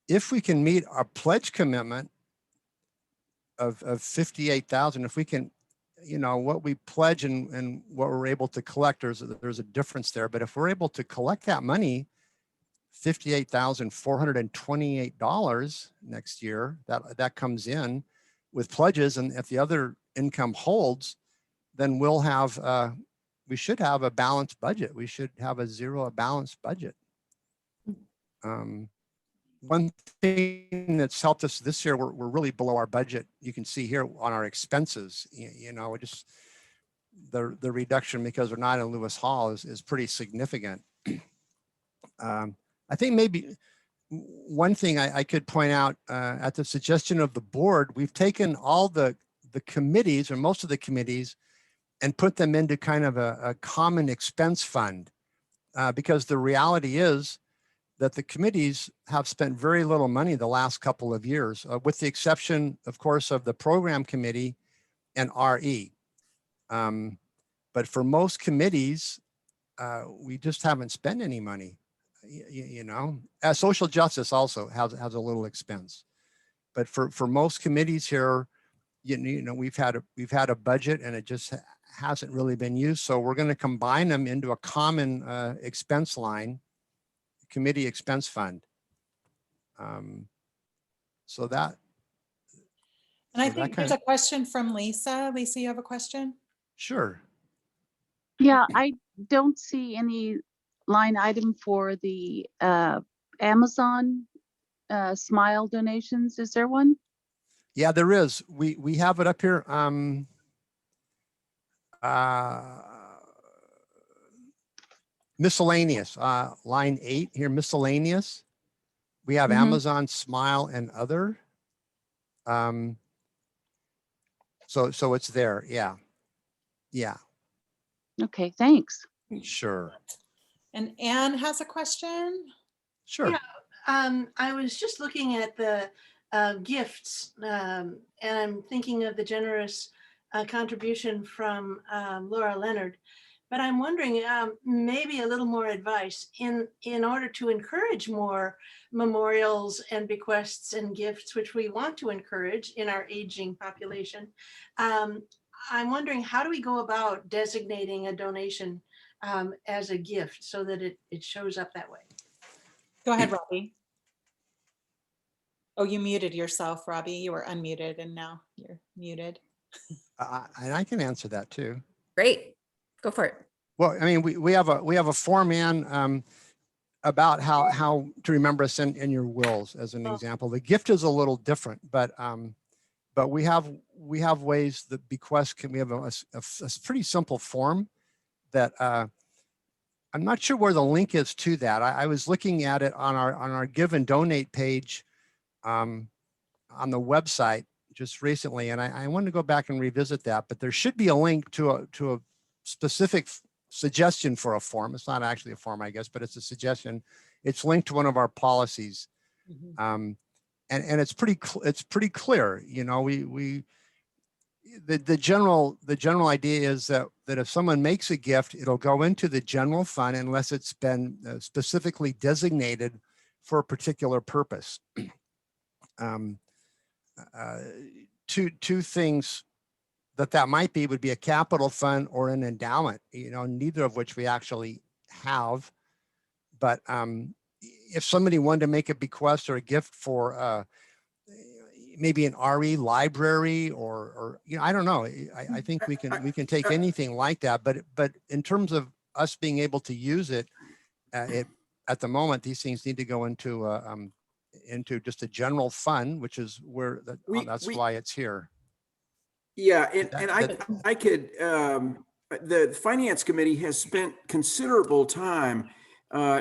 If we can meet our pledge commitment of 58,000, if we can, what we pledge and what we're able to collect, there's a difference there. But if we're able to collect that money, $58,428 next year, that comes in with pledges, and if the other income holds, then we'll have, we should have a balanced budget. We should have a balanced budget. One thing that's helped us this year, we're really below our budget. You can see here on our expenses, just the reduction because we're not in Lewis Hall is pretty significant. I think maybe one thing I could point out at the suggestion of the board, we've taken all the committees or most of the committees and put them into kind of a common expense fund because the reality is that the committees have spent very little money the last couple of years, with the exception, of course, of the program committee and RE. But for most committees, we just haven't spent any money. Social justice also has a little expense, but for most committees here, we've had a budget and it just hasn't really been used. So we're going to combine them into a common expense line, committee expense fund. So that. And I think there's a question from Lisa. Lisa, you have a question? Sure. Yeah, I don't see any line item for the Amazon Smile donations. Is there one? Yeah, there is. We have it up here. Miscellaneous, line 8 here, miscellaneous. We have Amazon Smile and other. So it's there. Yeah. Yeah. Okay, thanks. Sure. And Anne has a question. Sure. Yeah, I was just looking at the gifts, and I'm thinking of the generous contribution from Laura Leonard. But I'm wondering, maybe a little more advice in order to encourage more memorials and bequests and gifts, which we want to encourage in our aging population. I'm wondering, how do we go about designating a donation as a gift so that it shows up that way? Go ahead, Robbie. Oh, you muted yourself, Robbie. You were unmuted and now you're muted. And I can answer that too. Great. Go for it. Well, I mean, we have a form, Ann, about how to remember us in your wills, as an example. The gift is a little different, but we have ways that bequests can. We have a pretty simple form that I'm not sure where the link is to that. I was looking at it on our give and donate page on the website just recently, and I wanted to go back and revisit that. But there should be a link to a specific suggestion for a form. It's not actually a form, I guess, but it's a suggestion. It's linked to one of our policies, and it's pretty clear. You know, the general idea is that if someone makes a gift, it'll go into the general fund unless it's been specifically designated for a particular purpose. Two things that might be would be a capital fund or an endowment, you know, neither of which we actually have. But if somebody wanted to make a bequest or a gift for maybe an RE library or you know, I don't know. I think we can take anything like that. But in terms of us being able to use it, at the moment, these things need to go into just a general fund, which is where that's why it's here. Yeah, and I could, the Finance Committee has spent considerable time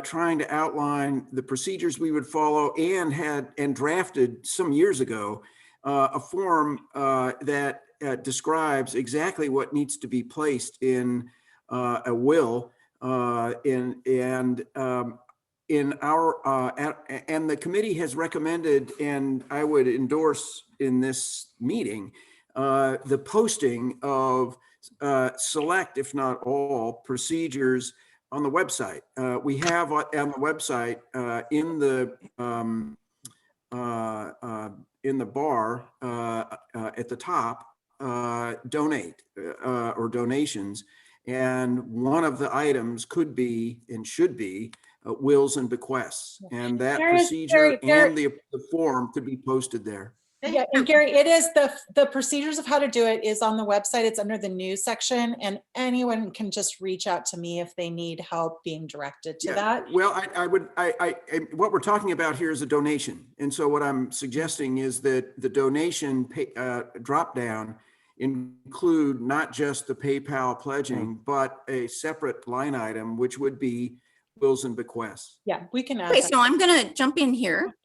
trying to outline the procedures we would follow and drafted some years ago a form that describes exactly what needs to be placed in a will in our and the committee has recommended, and I would endorse in this meeting, the posting of select, if not all, procedures on the website. We have on the website in the bar at the top, donate or donations. And one of the items could be and should be wills and bequests. And that procedure and the form could be posted there. Yeah, and Gary, it is the procedures of how to do it is on the website. It's under the news section, and anyone can just reach out to me if they need help being directed to that. Well, what we're talking about here is a donation. And so what I'm suggesting is that the donation drop down include not just the PayPal pledging, but a separate line item, which would be wills and bequests. Yeah, we can add Okay, that. so I'm going to jump in here.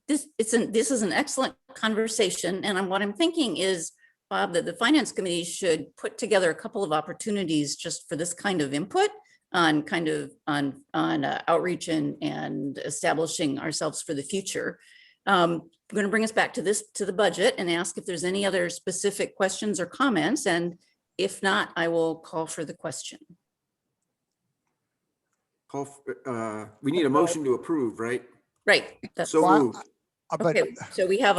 This is an excellent conversation, and what I'm thinking is, Bob, that the Finance Committee should put together a couple of opportunities just for this kind of input on outreach and establishing ourselves for the future. We're going to bring us back to the budget and ask if there's any other specific questions or comments, and if not, I will call for the question. We need a motion to approve, right? Right. So moved. Okay, so we have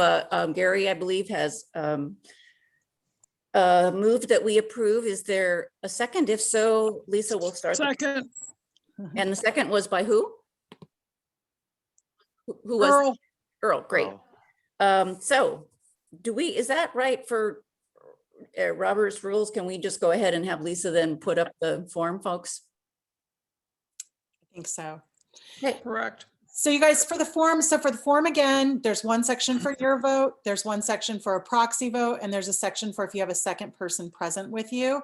Gary, I believe, has moved that we approve. Is there a second? If so, Lisa will start. Second. And the second was by who? Who was? Earl. Earl, great. So is that right for Robert's rules? Can we just go ahead and have Lisa then put up the form, folks? I think so. Okay. Correct. So you guys, for the form again, there's one section for your vote, there's one section for a proxy vote, and there's a section for if you have a second person present with you.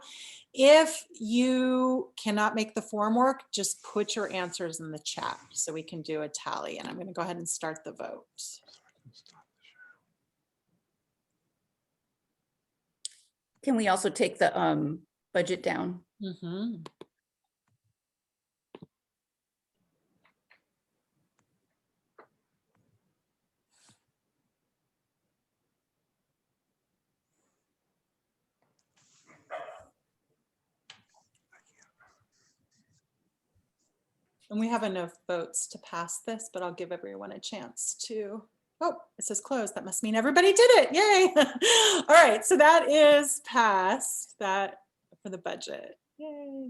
If you cannot make the form work, just put your answers in the chat so we can do a tally. And I'm going to go ahead and start the vote. Can we also take the budget down? Mm-hmm. And we have enough votes to pass this, but I'll give everyone a chance to. Oh, it says closed. That must mean everybody did it. Yay. All right. So that is passed that for the budget. Yay.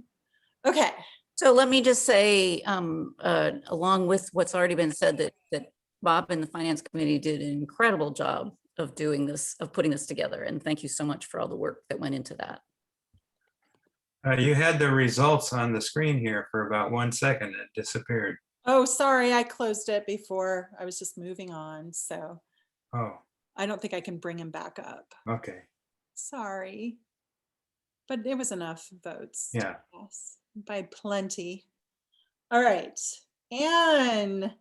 Okay. So let me just say, along with what's already been said, that Bob and the Finance Committee did an incredible job of doing this, of putting this together. And thank you so much for all the work that went into that. You had the results on the screen here for about 1 second. It disappeared. Oh, sorry. I closed it before. I was just moving on. So I don't think I can bring him back up. Okay. Sorry. But it was enough votes. Yeah. Yes, by plenty. All right. Anne,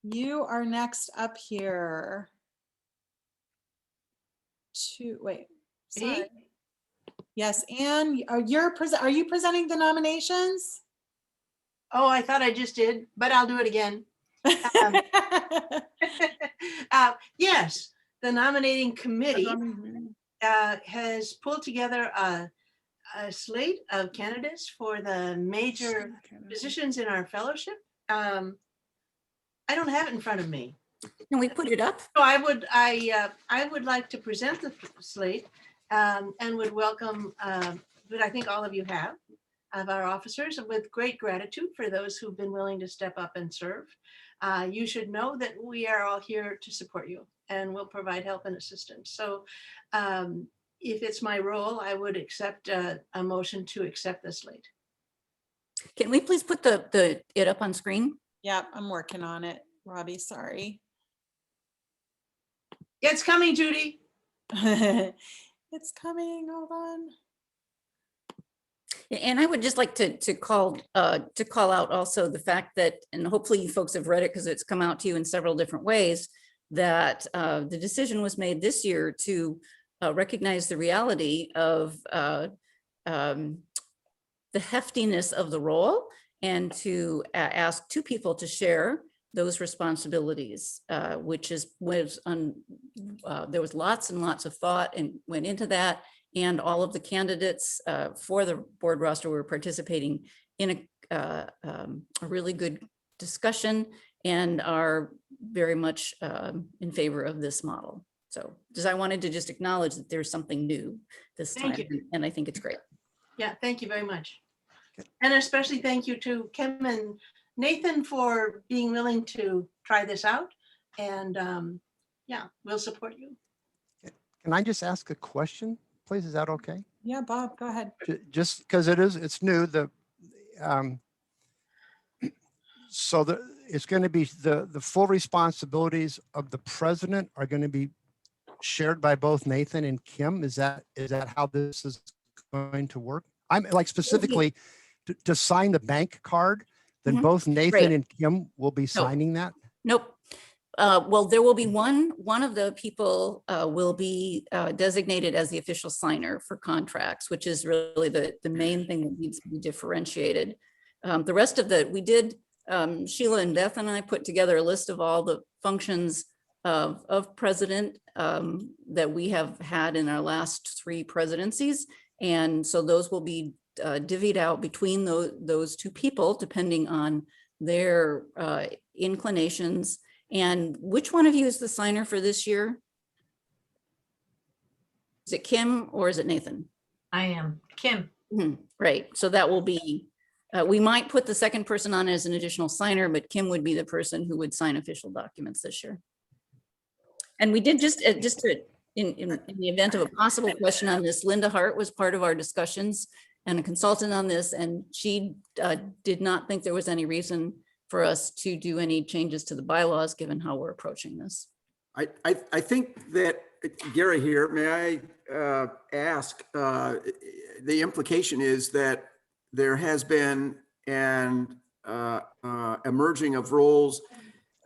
you are next up here. Wait, sorry. Yes, Anne, are you presenting the nominations? Oh, I thought I just did, but I'll do it again. Yes, the nominating committee has pulled together a slate of candidates for the major positions in our fellowship. I don't have it in front of me. Can we put it up? So I would like to present the slate and would welcome, but I think all of you have, of our officers, with great gratitude for those who've been willing to step up and serve. You should know that we are all here to support you and will provide help and assistance. So if it's my role, I would accept a motion to accept the slate. Can we please put it up on screen? Yep, I'm working on it, Robbie, sorry. It's coming, Judy. It's coming, hold on. And I would just like to call out also the fact that, and hopefully you folks have read it because it's come out to you in several different ways, that the decision was made this year to recognize the reality of the heftiness of the role and to ask two people to share those responsibilities, which was there was lots and lots of thought and went into that. And all of the candidates for the board roster were participating in a really good discussion and are very much in favor of this model. So I wanted to just acknowledge that there's something new this time, and I think it's great. Yeah, thank you very much. And especially thank you to Kim and Nathan for being willing to try this out. And yeah, we'll support you. Can I just ask a question, please? Is that okay? Yeah, Bob, go ahead. Just because it's new, it's going to be the full responsibilities of the president are going to be shared by both Nathan and Kim. Is that how this is going to work? I'm like specifically to sign the bank card, then both Nathan and Kim will be signing that? Nope. Well, there will be one of the people will be designated as the official signer for contracts, which is really the main thing that needs to be differentiated. The rest of we did, Sheila and Beth and I put together a list of all the functions of president that we have had in our last 3 presidencies. And so those will be divvied out between those two people, depending on their inclinations. And which one of you is the signer for this year? Is it Kim or is it Nathan? I am Kim. Right. So that will be, we might put the second person on as an additional signer, but Kim would be the person who would sign official documents this year. And we did in the event of a possible question on this, Linda Hart was part of our discussions and a consultant on this, and she did not think there was any reason for us to do any changes to the bylaws, given how we're approaching this. I think that, Gary here, may I ask, the implication is that there has been an emerging of roles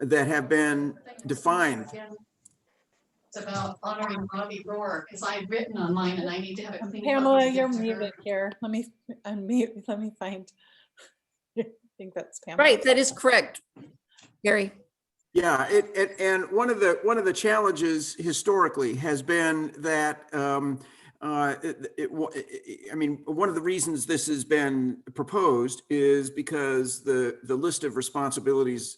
that have been defined. It's about honoring Robbie Rohr, because I've written on mine and I need to have it cleaned up. Pamela, you're muted here. Let me unmute. Let me find. I think that's Pamela. Right, that is correct, Gary. Yeah, and one of the challenges historically has been that I mean, one of the reasons this has been proposed is because the list of responsibilities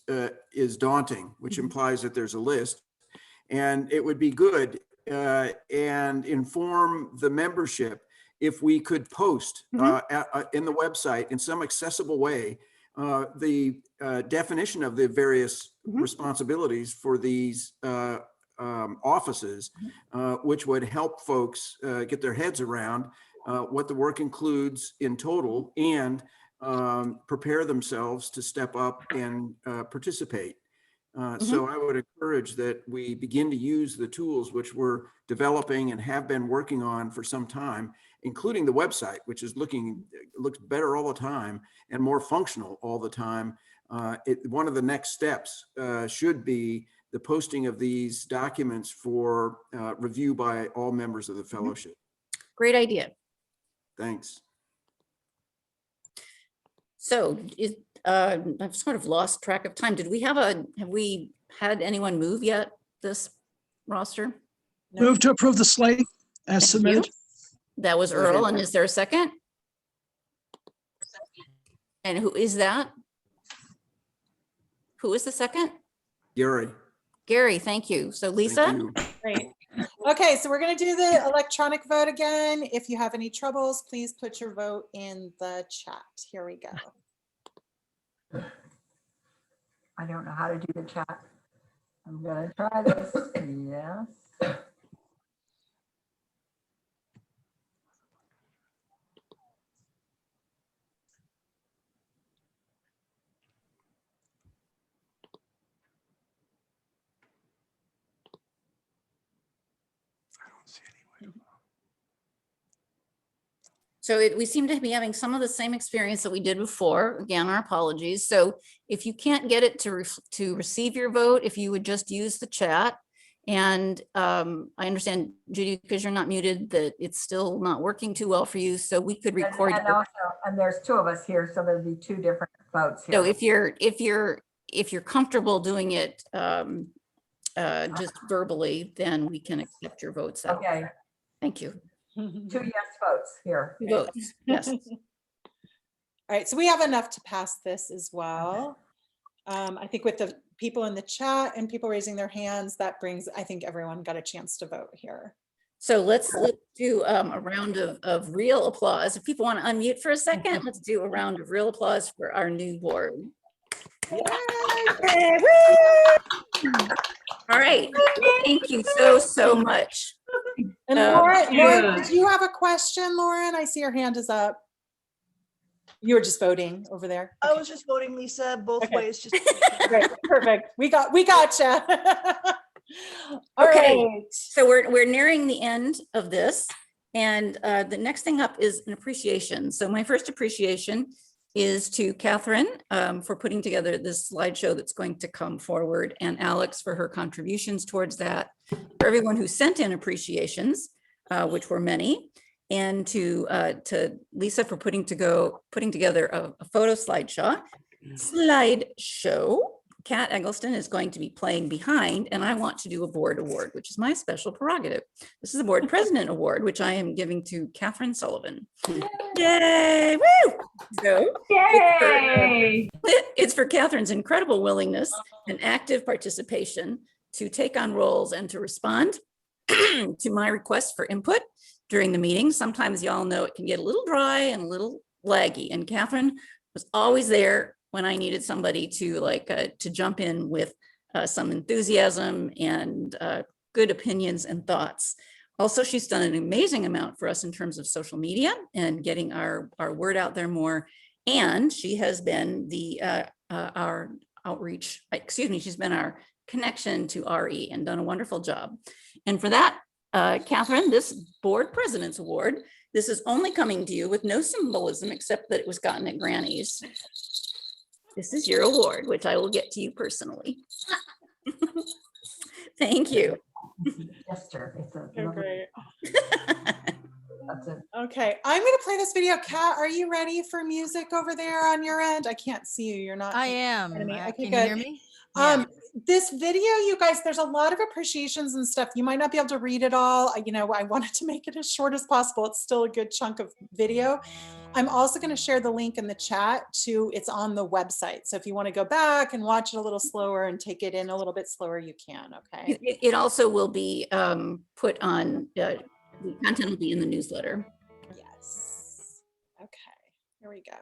is daunting, which implies that there's a list. And it would be good and inform the membership if we could post in the website in some accessible way the definition of the various responsibilities for these offices, which would help folks get their heads around what the work includes in total and prepare themselves to step up and participate. So I would encourage that we begin to use the tools which we're developing and have been working on for some time, including the website, which is looks better all the time and more functional all the time. One of the next steps should be the posting of these documents for review by all members of the fellowship. Great idea. Thanks. So I've sort of lost track of time. Have we had anyone move yet this roster? No. Move to approve the slate as Thank submitted. you. That was Earl, and is there a second? And who is that? Who is the second? Gary. Gary, thank you. So Lisa? Great. Okay, so we're going to do the electronic vote again. If you have any troubles, please put your vote in the chat. Here we go. I don't know how to do the chat. I'm gonna try this. Yes. So we seem to be having some of the same experience that we did before. Again, our apologies. So if you can't get it to receive your vote, if you would just use the chat. And I understand, Judy, because you're not muted, that it's still not working too well for you. So we could record. And there's two of us here, so there'd be two different votes here. So if you're comfortable doing it just verbally, then we can accept your votes. Okay. Thank you. 2 yes votes here. Votes, yes. All right, so we have enough to pass this as well. I think with the people in the chat and people raising their hands, that brings, I think everyone got a chance to vote here. So let's do a round of real applause. If people want to unmute for a second, let's do a round of real applause for our new board. Yay. All right, thank you so much. And Lauren, did you have a question, Lauren? I see your hand is up. You were just voting over there. I was just voting, Lisa, both ways. Just Great, perfect. We gotcha. Okay, Right. so we're nearing the end of this, and the next thing up is an appreciation. So my first appreciation is to Catherine for putting together this slideshow that's going to come forward, and Alex for her contributions towards that, for everyone who sent in appreciations, which were many, and to Lisa for putting together a photo slideshow. Kat Eggleston is going to be playing behind, and I want to do a board award, which is my special prerogative. This is a board president award, which I am giving to Catherine Sullivan. Yay! Woo! So Yay! it's for Catherine's incredible willingness and active participation to take on roles and to respond to my requests for input during the meeting. Sometimes y'all know it can get a little dry and a little laggy, and Catherine was always there when I needed somebody to jump in with some enthusiasm and good opinions and thoughts. Also, she's done an amazing amount for us in terms of social media and getting our word out there more. And she has been our outreach, she's been our connection to RE and done a wonderful job. And for that, Catherine, this board president's award, this is only coming to you with no symbolism except that it was gotten at Granny's. This is your award, which I will get to you personally. Thank you. Great. Okay, I'm going to play this video. Kat, are you ready for music over there on your end? I can't see you. You're not. I am. Okay, Can good. you hear me? Yeah. This video, you guys, there's a lot of appreciations and stuff. You might not be able to read it all. I wanted to make it as short as possible. It's still a good chunk of video. I'm also going to share the link in the chat it's on the website. So if you want to go back and watch it a little slower and take it in a little bit slower, you can. Okay. It also will be put on, the content will be in the newsletter. Yes. Okay, here we go.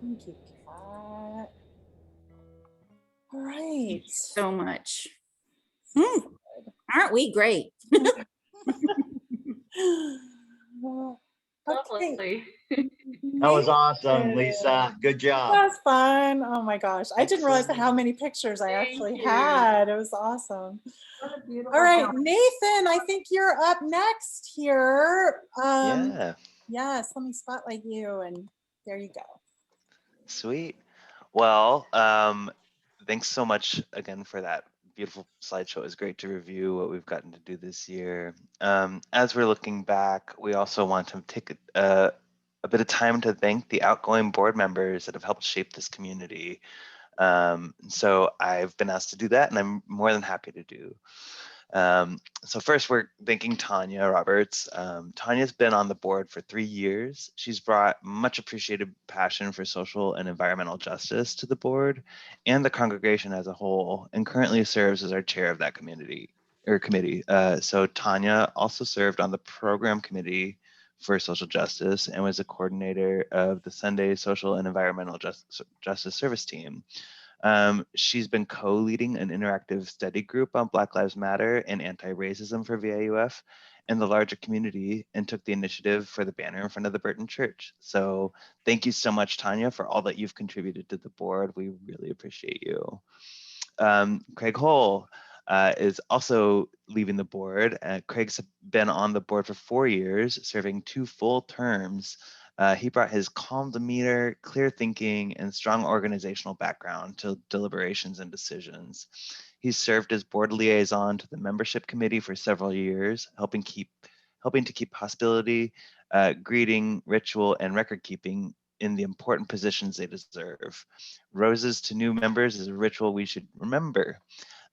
Thank you, Kat. All right. So much. Aren't we great? Okay. That was awesome, Lisa. Good job. That's fun. Oh my gosh. I didn't realize Excellent. how many pictures I actually you. had. It was awesome. What a beautiful All right, job. Nathan, I think you're up next here. Yeah, Yes, let me spotlight you and there you go. sweet. Well, thanks so much again for that beautiful slideshow. It was great to review what we've gotten to do this year. As we're looking back, we also want to take a bit of time to thank the outgoing board members that have helped shape this community. So I've been asked to do that, and I'm more than happy to do. So first, we're thanking Tanya Roberts. Tanya's been on the board for 3 years. She's brought much appreciated passion for social and environmental justice to the board and the congregation as a whole, and currently serves as our chair of that committee. So Tanya also served on the program committee for social justice and was a coordinator of the Sunday Social and Environmental Justice Service team. She's been co-leading an interactive study group on Black Lives Matter and anti-racism for VIUF and the larger community, and took the initiative for the banner in front of the Burton Church. So thank you so much, Tanya, for all that you've contributed to the board. We really appreciate you. Craig Hull is also leaving the board. Craig's been on the board for 4 years, serving 2 full terms. He brought his calm demeanor, clear thinking, and strong organizational background to deliberations and decisions. He's served as board liaison to the membership committee for several years, helping to keep hospitality, greeting, ritual, and record keeping in the important positions they deserve. Roses to new members is a ritual we should remember.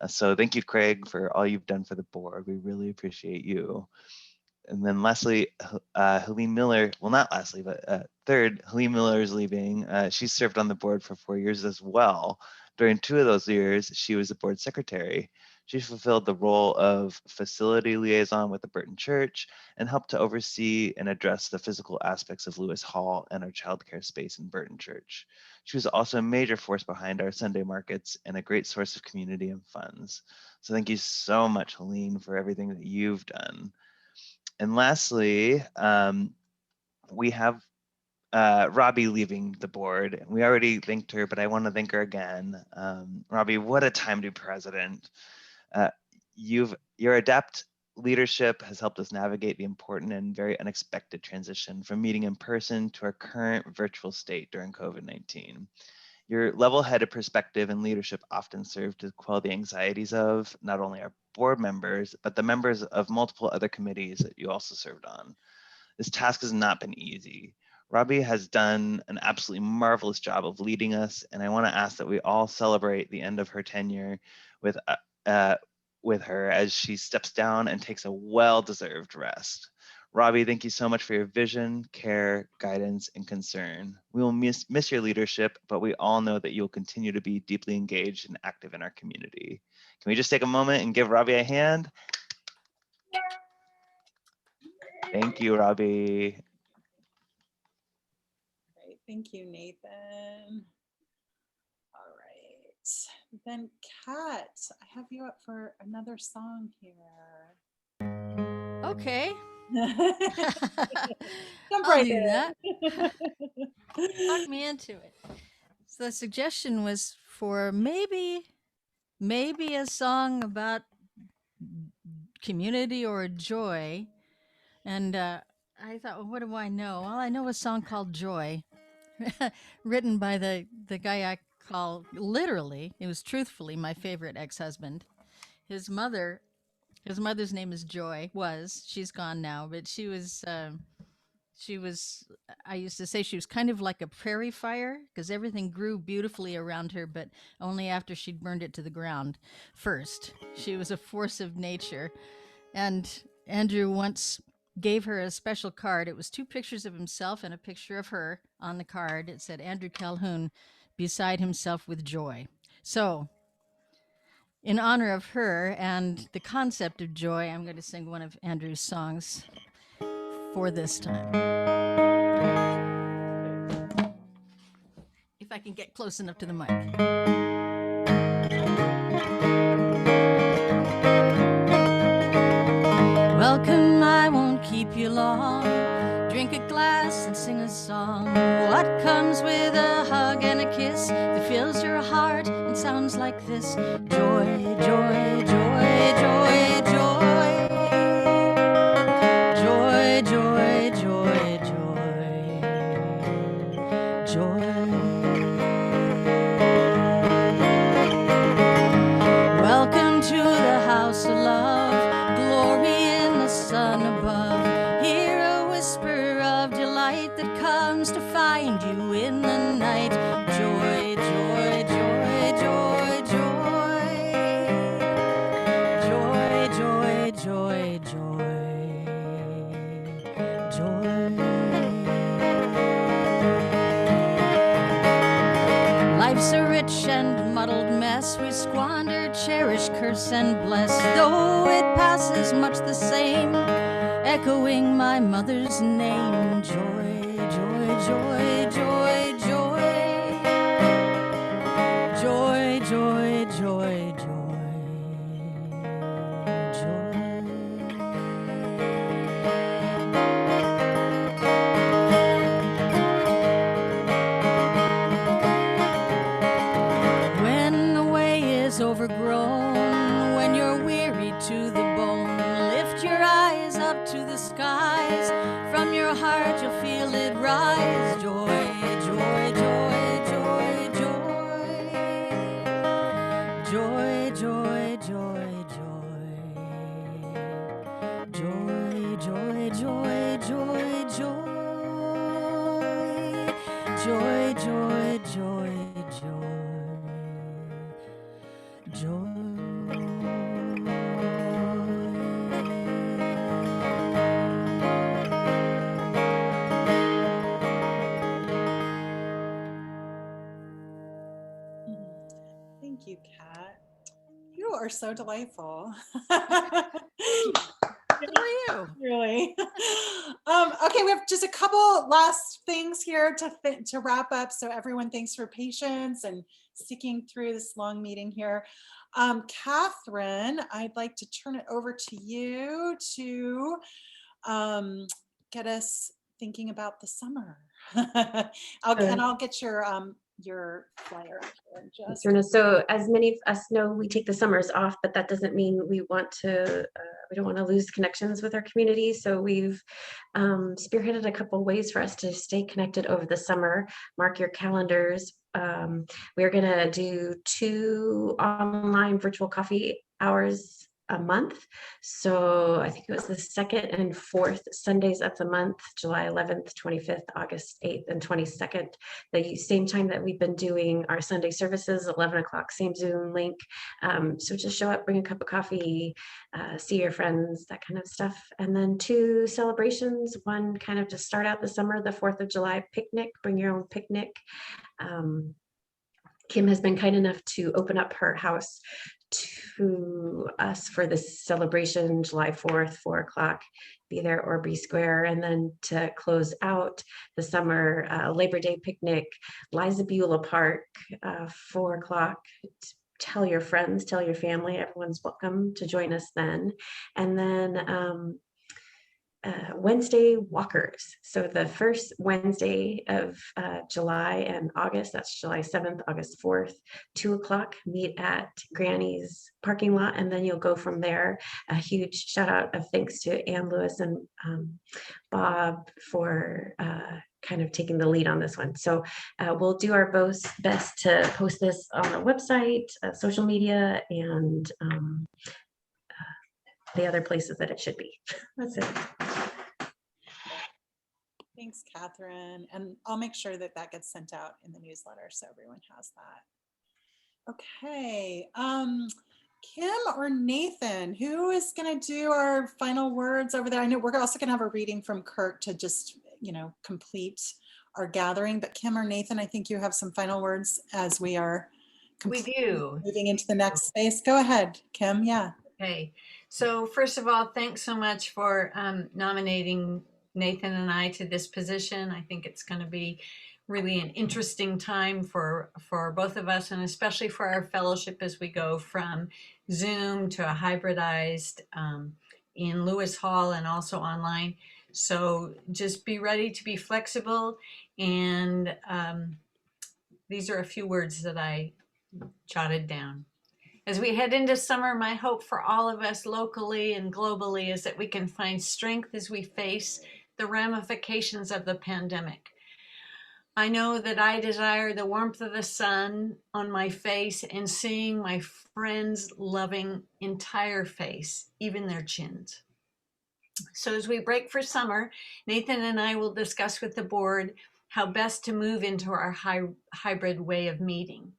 So thank you, Craig, for all you've done for the board. We really appreciate you. And then lastly, Helene Miller, well, not lastly, but third, Helene Miller is leaving. She served on the board for 4 years as well. During 2 of those years, she was the board secretary. She fulfilled the role of facility liaison with the Burton Church and helped to oversee and address the physical aspects of Lewis Hall and our childcare space in Burton Church. She was also a major force behind our Sunday markets and a great source of community and funds. So thank you so much, Helene, for everything that you've done. And lastly, we have Robbie leaving the board. We already thanked her, but I want to thank her again. Robbie, what a time to be president. Your adept leadership has helped us navigate the important and very unexpected transition from meeting in person to our current virtual state during COVID-19. Your level-headed perspective and leadership often serve to quell the anxieties of not only our board members, but the members of multiple other committees that you also served on. This task has not been easy. Robbie has done an absolutely marvelous job of leading us, and I want to ask that we all celebrate the end of her tenure with her as she steps down and takes a well-deserved rest. Robbie, thank you so much for your vision, care, guidance, and concern. We will miss your leadership, but we all know that you'll continue to be deeply engaged and active in our community. Can we just take a moment and give Robbie a hand? Thank you, Robbie. Great. Thank you, Nathan. All right. Then Kat, I have you up for another song here. Okay. Jump I'll right do in. that. Talk me into it. So the suggestion was for maybe a song about community or joy. And I thought, well, what do I know? Well, I know a song called Joy, written by the guy I call literally, it was truthfully my favorite ex-husband. His mother's name is Joy, she's gone now, but she was, I used to say she was kind of like a prairie fire because everything grew beautifully around her, but only after she'd burned it to the ground first. She was a force of nature. And Andrew once gave her a special card. It was 2 pictures of himself and a picture of her on the card. It said Andrew Calhoun beside himself with joy. So in honor of her and the concept of joy, I'm going to sing one of Andrew's songs for this time. If I can get close enough to the mic. Welcome, I won't keep you long. Drink a glass and sing a song. What comes with a hug and a kiss that fills your heart and sounds like this? Joy, joy, joy, joy, joy. Joy, joy, joy, joy. Joy. Welcome to the house of love, glory in the sun above. Hear a whisper of delight that comes to find you in the night. Joy, joy, joy, joy, joy. Joy, joy, joy, joy. Joy. Life's a rich and muddled mess. We squander, cherish, curse, and bless. Though it passes much the same, echoing my mother's name. Joy, joy, joy, joy, joy. Joy, joy, joy, joy. When the way is overgrown, when you're weary to the bone, lift your eyes up to the skies. From your heart you'll feel it rise. Joy, joy, joy, joy, joy. Joy, joy, joy, joy. Joy, joy, joy, joy, joy. Joy, joy, joy, Thank you, Kat. You are so delightful. Who are you? Really. Okay, we have just a couple last things here to wrap up. So everyone, thanks for patience and sticking through this long meeting here. Catherine, I'd like to turn it over to you to get us thinking about the summer. I'll get your flyer up here in just. So as many of us know, we take the summers off, but that doesn't mean we don't want to lose connections with our community. So we've spearheaded a couple ways for us to stay connected over the summer. Mark your calendars. We're gonna do 2 online virtual coffee hours a month. So I think it was the 2nd and 4th Sundays of the month, July 11th, 25th, August 8th, and 22nd. The same time that we've been doing our Sunday services, 11 o'clock, same Zoom link. So just show up, bring a cup of coffee, see your friends, that kind of stuff. And then 2 celebrations, one kind of to start out the summer, the 4th of July picnic, bring your own picnic. Kim has been kind enough to open up her house to us for this celebration, July 4th, 4 o'clock, be there or be square. And then to close out the summer, Labor Day picnic, Liza Beulah Park, 4 o'clock. Tell your friends, tell your family, everyone's welcome to join us then. And then Wednesday walkers. So the first Wednesday of July and August, that's July 7th, August 4th, 2 o'clock, meet at Granny's parking lot. And then you'll go from there. A huge shout out of thanks to Ann Lewis and Bob for kind of taking the lead on this one. So we'll do our best to post this on the website, social media, and the other places that it should be. That's it. Thanks, Catherine. And I'll make sure that that gets sent out in the newsletter so everyone has that. Okay. Kim or Nathan, who is going to do our final words over there? I know we're also going to have a reading from Kirk to just, complete our gathering. But Kim or Nathan, I think you have some final words as we are moving into the next space. Go ahead, Kim. Yeah. Okay. So first of all, thanks so much for nominating Nathan and I to this position. I think it's going to be really an interesting time for both of us, and especially for our fellowship as we go from Zoom to a hybridized in Lewis Hall and also online. So just be ready to be flexible. And these are a few words that I jotted down. As we head into summer, my hope for all of us locally and globally is that we can find strength as we face the ramifications of the pandemic. I know that I desire the warmth of the sun on my face and seeing my friends' loving entire face, even their chins. So as we break for summer, Nathan and I will discuss with the board how best to move into our hybrid way of meeting.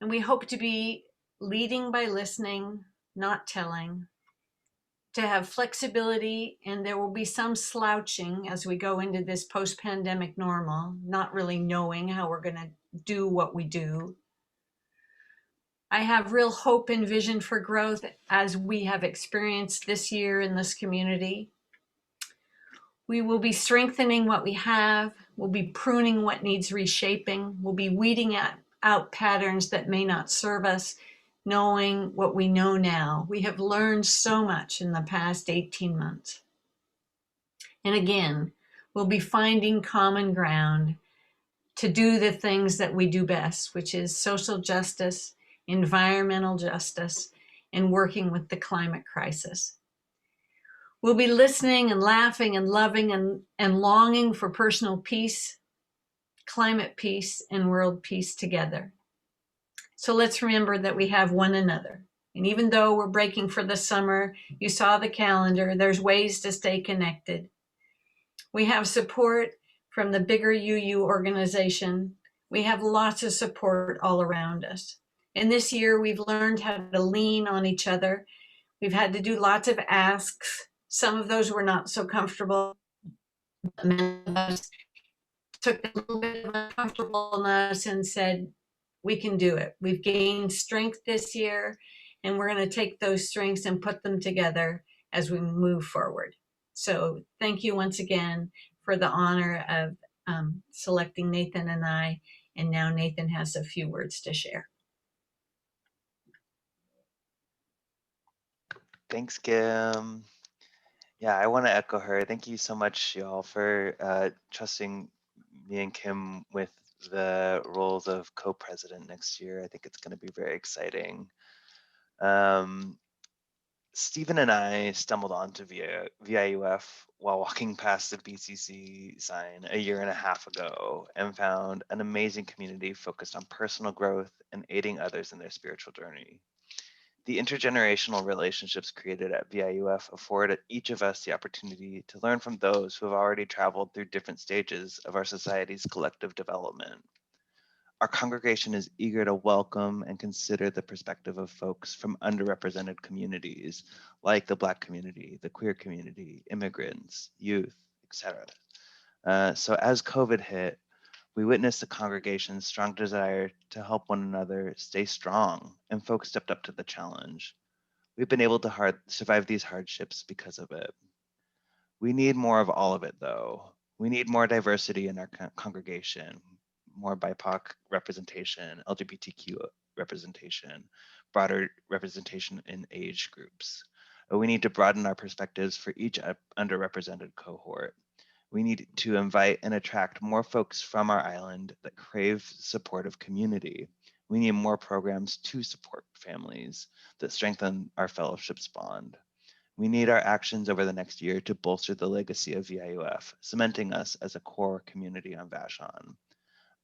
And we hope to be leading by listening, not telling, to have flexibility, and there will be some slouching as we go into this post-pandemic normal, not really knowing how we're going to do what we do. I have real hope and vision for growth as we have experienced this year in this community. We will be strengthening what we have, we'll be pruning what needs reshaping, we'll be weeding out patterns that may not serve us, knowing what we know now. We have learned so much in the past 18 months. And again, we'll be finding common ground to do the things that we do best, which is social justice, environmental justice, and working with the climate crisis. We'll be listening and laughing and loving and longing for personal peace, climate peace, and world peace together. So let's remember that we have one another. And even though we're breaking for the summer, you saw the calendar, there's ways to stay connected. We have support from the bigger UU organization. We have lots of support all around us. And this year we've learned how to lean on each other. We've had to do lots of asks. Some of those were not so comfortable. Many of us took a little bit of uncomfortableness and said, we can do it. We've gained strength this year, and we're going to take those strengths and put them together as we move forward. So thank you once again for the honor of selecting Nathan and I. And now Nathan has a few words to share. Thanks, Kim. Yeah, I want to echo her. Thank you so much, y'all, for trusting me and Kim with the roles of co-president next year. I think it's going to be very exciting. Stephen and I stumbled onto VIUF while walking past the BCC sign a year and a half ago and found an amazing community focused on personal growth and aiding others in their spiritual journey. The intergenerational relationships created at VIUF afforded each of us the opportunity to learn from those who have already traveled through different stages of our society's collective development. Our congregation is eager to welcome and consider the perspective of folks from underrepresented communities like the Black community, the queer community, immigrants, youth, etc. So as COVID hit, we witnessed the congregation's strong desire to help one another stay strong, and folks stepped up to the challenge. We've been able to survive these hardships because of it. We need more of all of it, though. We need more diversity in our congregation, more BIPOC representation, LGBTQ representation, broader representation in age groups. We need to broaden our perspectives for each underrepresented cohort. We need to invite and attract more folks from our island that crave supportive community. We need more programs to support families that strengthen our fellowship's bond. We need our actions over the next year to bolster the legacy of VIUF, cementing us as a core community on Vashon.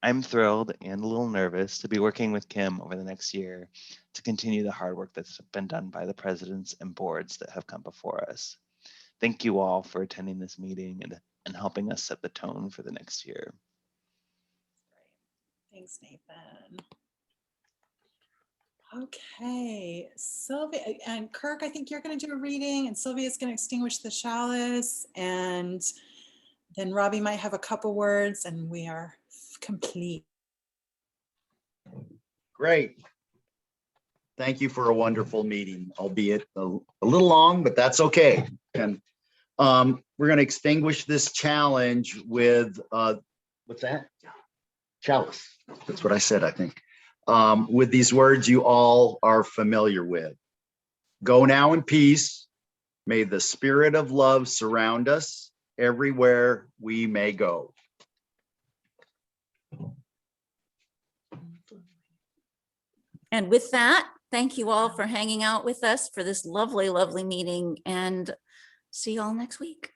I'm thrilled and a little nervous to be working with Kim over the next year to continue the hard work that's been done by the presidents and boards that have come before us. Thank you all for attending this meeting and helping us set the tone for the next year. Thanks, Nathan. Okay, Sylvia and Kirk, I think you're going to do a reading, and Sylvia's going to extinguish the chalice, and then Robbie might have a couple words, and we are complete. Great. Thank you for a wonderful meeting, albeit a little long, but that's okay. And we're going to extinguish this challenge with, what's that? Chalice. That's what I said, I think. With these words you all are familiar with. Go now in peace. May the spirit of love surround us everywhere we may go. And with that, thank you all for hanging out with us for this lovely, lovely meeting, and see you all next week.